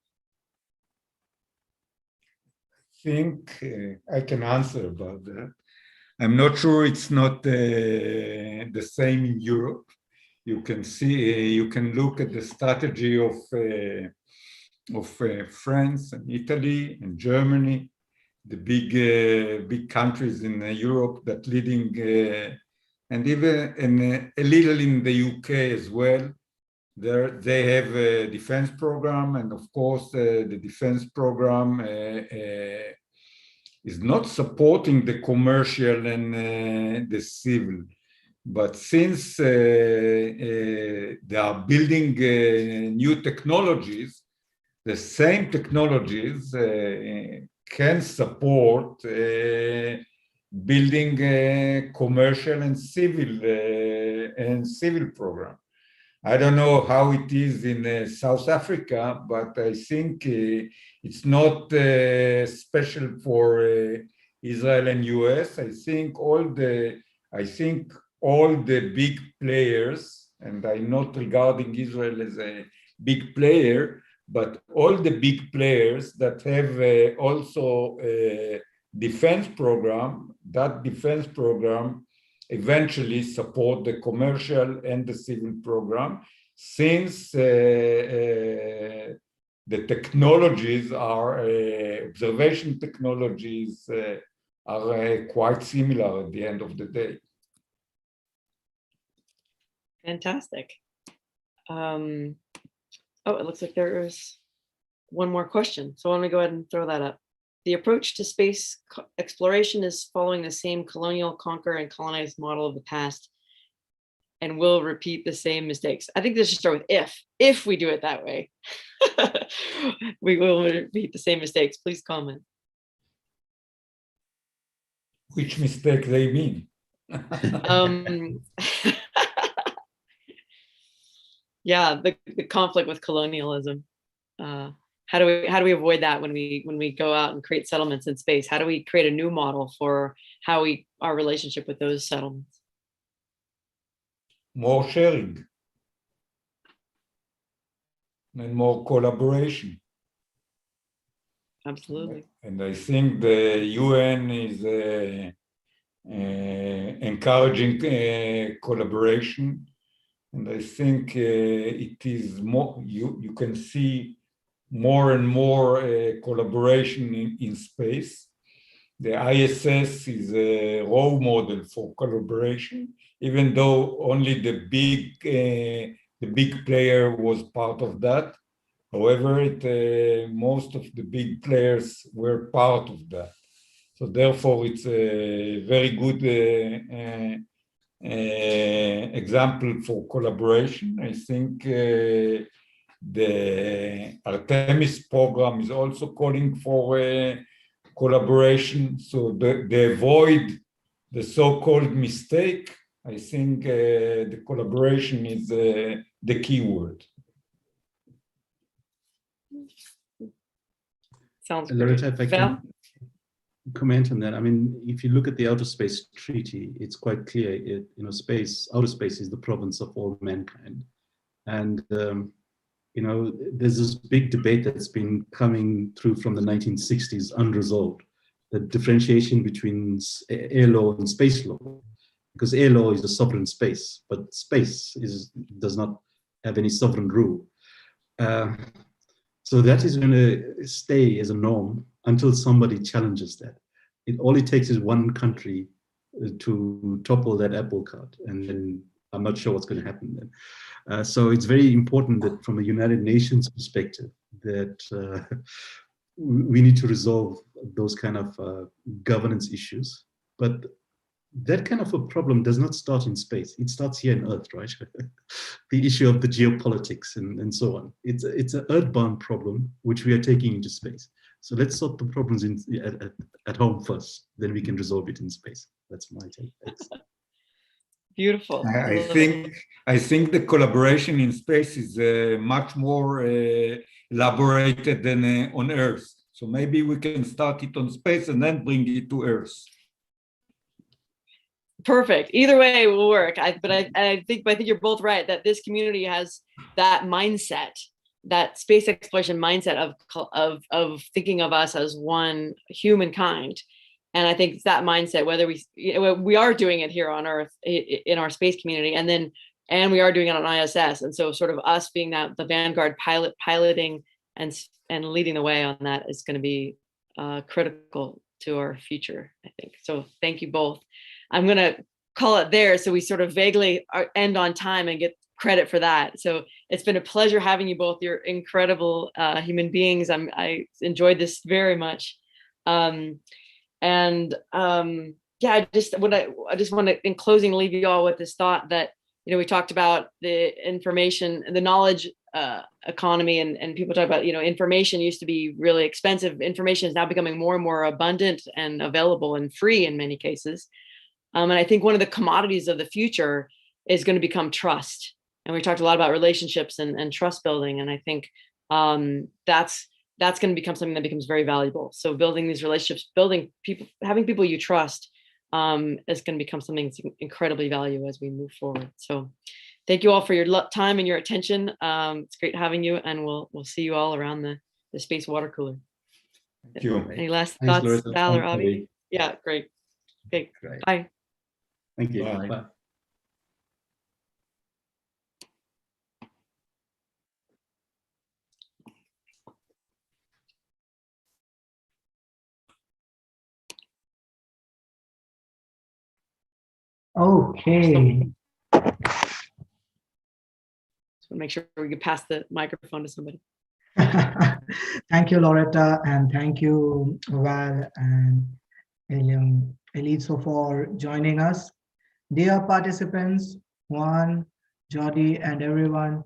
Speaker 9: I think I can answer about that. I'm not sure it's not the same in Europe. You can see, you can look at the strategy of France and Italy and Germany, the big countries in Europe that leading, and even a little in the UK as well. They have a defense program, and of course the defense program is not supporting the commercial and the civil. But since they are building new technologies, the same technologies can support building a commercial and civil program. I don't know how it is in South Africa, but I think it's not special for Israel and US. I think all the big players, and I'm not regarding Israel as a big player, but all the big players that have also a defense program, that defense program eventually support the commercial and the civil program, since the technologies are, observation technologies are quite similar at the end of the day.
Speaker 6: Fantastic. Oh, it looks like there is one more question. So I'm gonna go ahead and throw that up. The approach to space exploration is following the same colonial, conquer, and colonize model of the past, and will repeat the same mistakes. I think this should start with if. If we do it that way, we will repeat the same mistakes. Please comment.
Speaker 9: Which mistake they mean?
Speaker 6: Yeah, the conflict with colonialism. How do we avoid that when we go out and create settlements in space? How do we create a new model for how our relationship with those settlements?
Speaker 9: More sharing and more collaboration.
Speaker 6: Absolutely.
Speaker 9: And I think the UN is encouraging collaboration. And I think it is more, you can see more and more collaboration in space. The ISS is a role model for collaboration, even though only the big player was part of that. However, most of the big players were part of that. So therefore, it's a very good example for collaboration. I think the Artemis program is also calling for collaboration. So they avoid the so-called mistake. I think the collaboration is the key word.
Speaker 6: Sounds
Speaker 8: Loretta,
Speaker 6: great.
Speaker 8: if I can comment on that. I mean, if you look at the Outer Space Treaty, it's quite clear. Outer space is the province of all mankind, and there's this big debate that's been coming through from the 1960s unresolved, the differentiation between air law and space law, because air law is a sovereign space, but space does not have any sovereign rule. So that is going to stay as a norm until somebody challenges that. All it takes is one country to topple that apple cart, and then I'm not sure what's going to happen then. So it's very important that from a United Nations perspective, that we need to resolve those kind of governance issues. But that kind of a problem does not start in space. It starts here on Earth, right? The issue of the geopolitics and so on. It's an earthbound problem, which we are taking into space. So let's sort the problems at home first, then we can resolve it in space. That's my take. Thanks.
Speaker 6: Beautiful.
Speaker 9: I think the collaboration in space is much more elaborated than on Earth. So maybe we can start it on space and then bring it to Earth.
Speaker 6: Perfect. Either way it will work. I think you're both right that this community has that mindset, that space exploration mindset of thinking of us as one humankind. And I think it's that mindset, whether we are doing it here on Earth in our space community, and we are doing it on ISS. And so sort of us being the vanguard piloting and leading the way on that is going to be critical to our future, I think. So thank you both. I'm going to call it there so we sort of vaguely end on time and get credit for that. So it's been a pleasure having you both. You're incredible human beings. I enjoyed this very much. yeah, I just want to, in closing, leave you all with this thought that, we talked about the information and the knowledge economy, and people talk about, information used to be really expensive. Information is now becoming more and more abundant and available and free in many cases. And I think one of the commodities of the future is going to become trust. And we talked a lot about relationships and trust building. And I think that's going to become something that becomes very valuable. So building these relationships, building people, having people you trust, is going to become something that's incredibly valuable as we move forward. So thank you all for your time and your attention. It's great having you, and we'll see you all around the space water cooler.
Speaker 9: Thank you.
Speaker 6: Any last
Speaker 8: Thanks,
Speaker 6: thoughts,
Speaker 8: Loretta.
Speaker 6: Val or
Speaker 8: Thanks,
Speaker 6: Avi?
Speaker 8: Avi.
Speaker 6: Yeah, great. Okay,
Speaker 8: Great.
Speaker 6: bye.
Speaker 8: Thank you.
Speaker 9: Bye.
Speaker 8: Bye.
Speaker 10: Okay.
Speaker 6: So make sure we can pass the microphone to somebody.
Speaker 10: Thank you, Loretta, and thank you, Val and Elizio, for joining us. Dear participants, Juan, Jody, and everyone,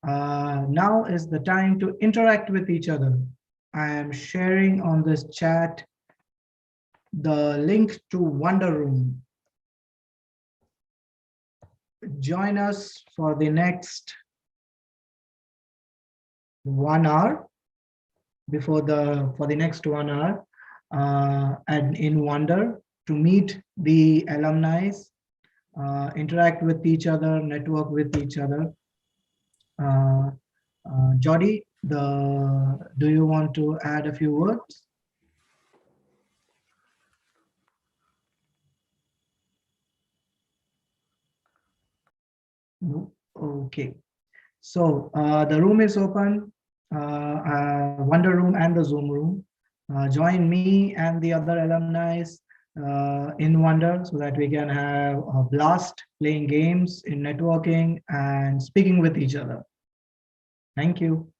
Speaker 10: now is the time to interact with each other. I am sharing on this chat the link to Wonder Room. Join us for the next 1 hour, for the next 1 hour, and in Wonder, to meet the alumni, interact with each other, network with each other. Jody, do you want to add a few words? No? Okay. So the room is open, Wonder Room and the Zoom room. Join me and the other alumni in Wonder so that we can have a blast playing games, in networking, and speaking with each other. Thank you.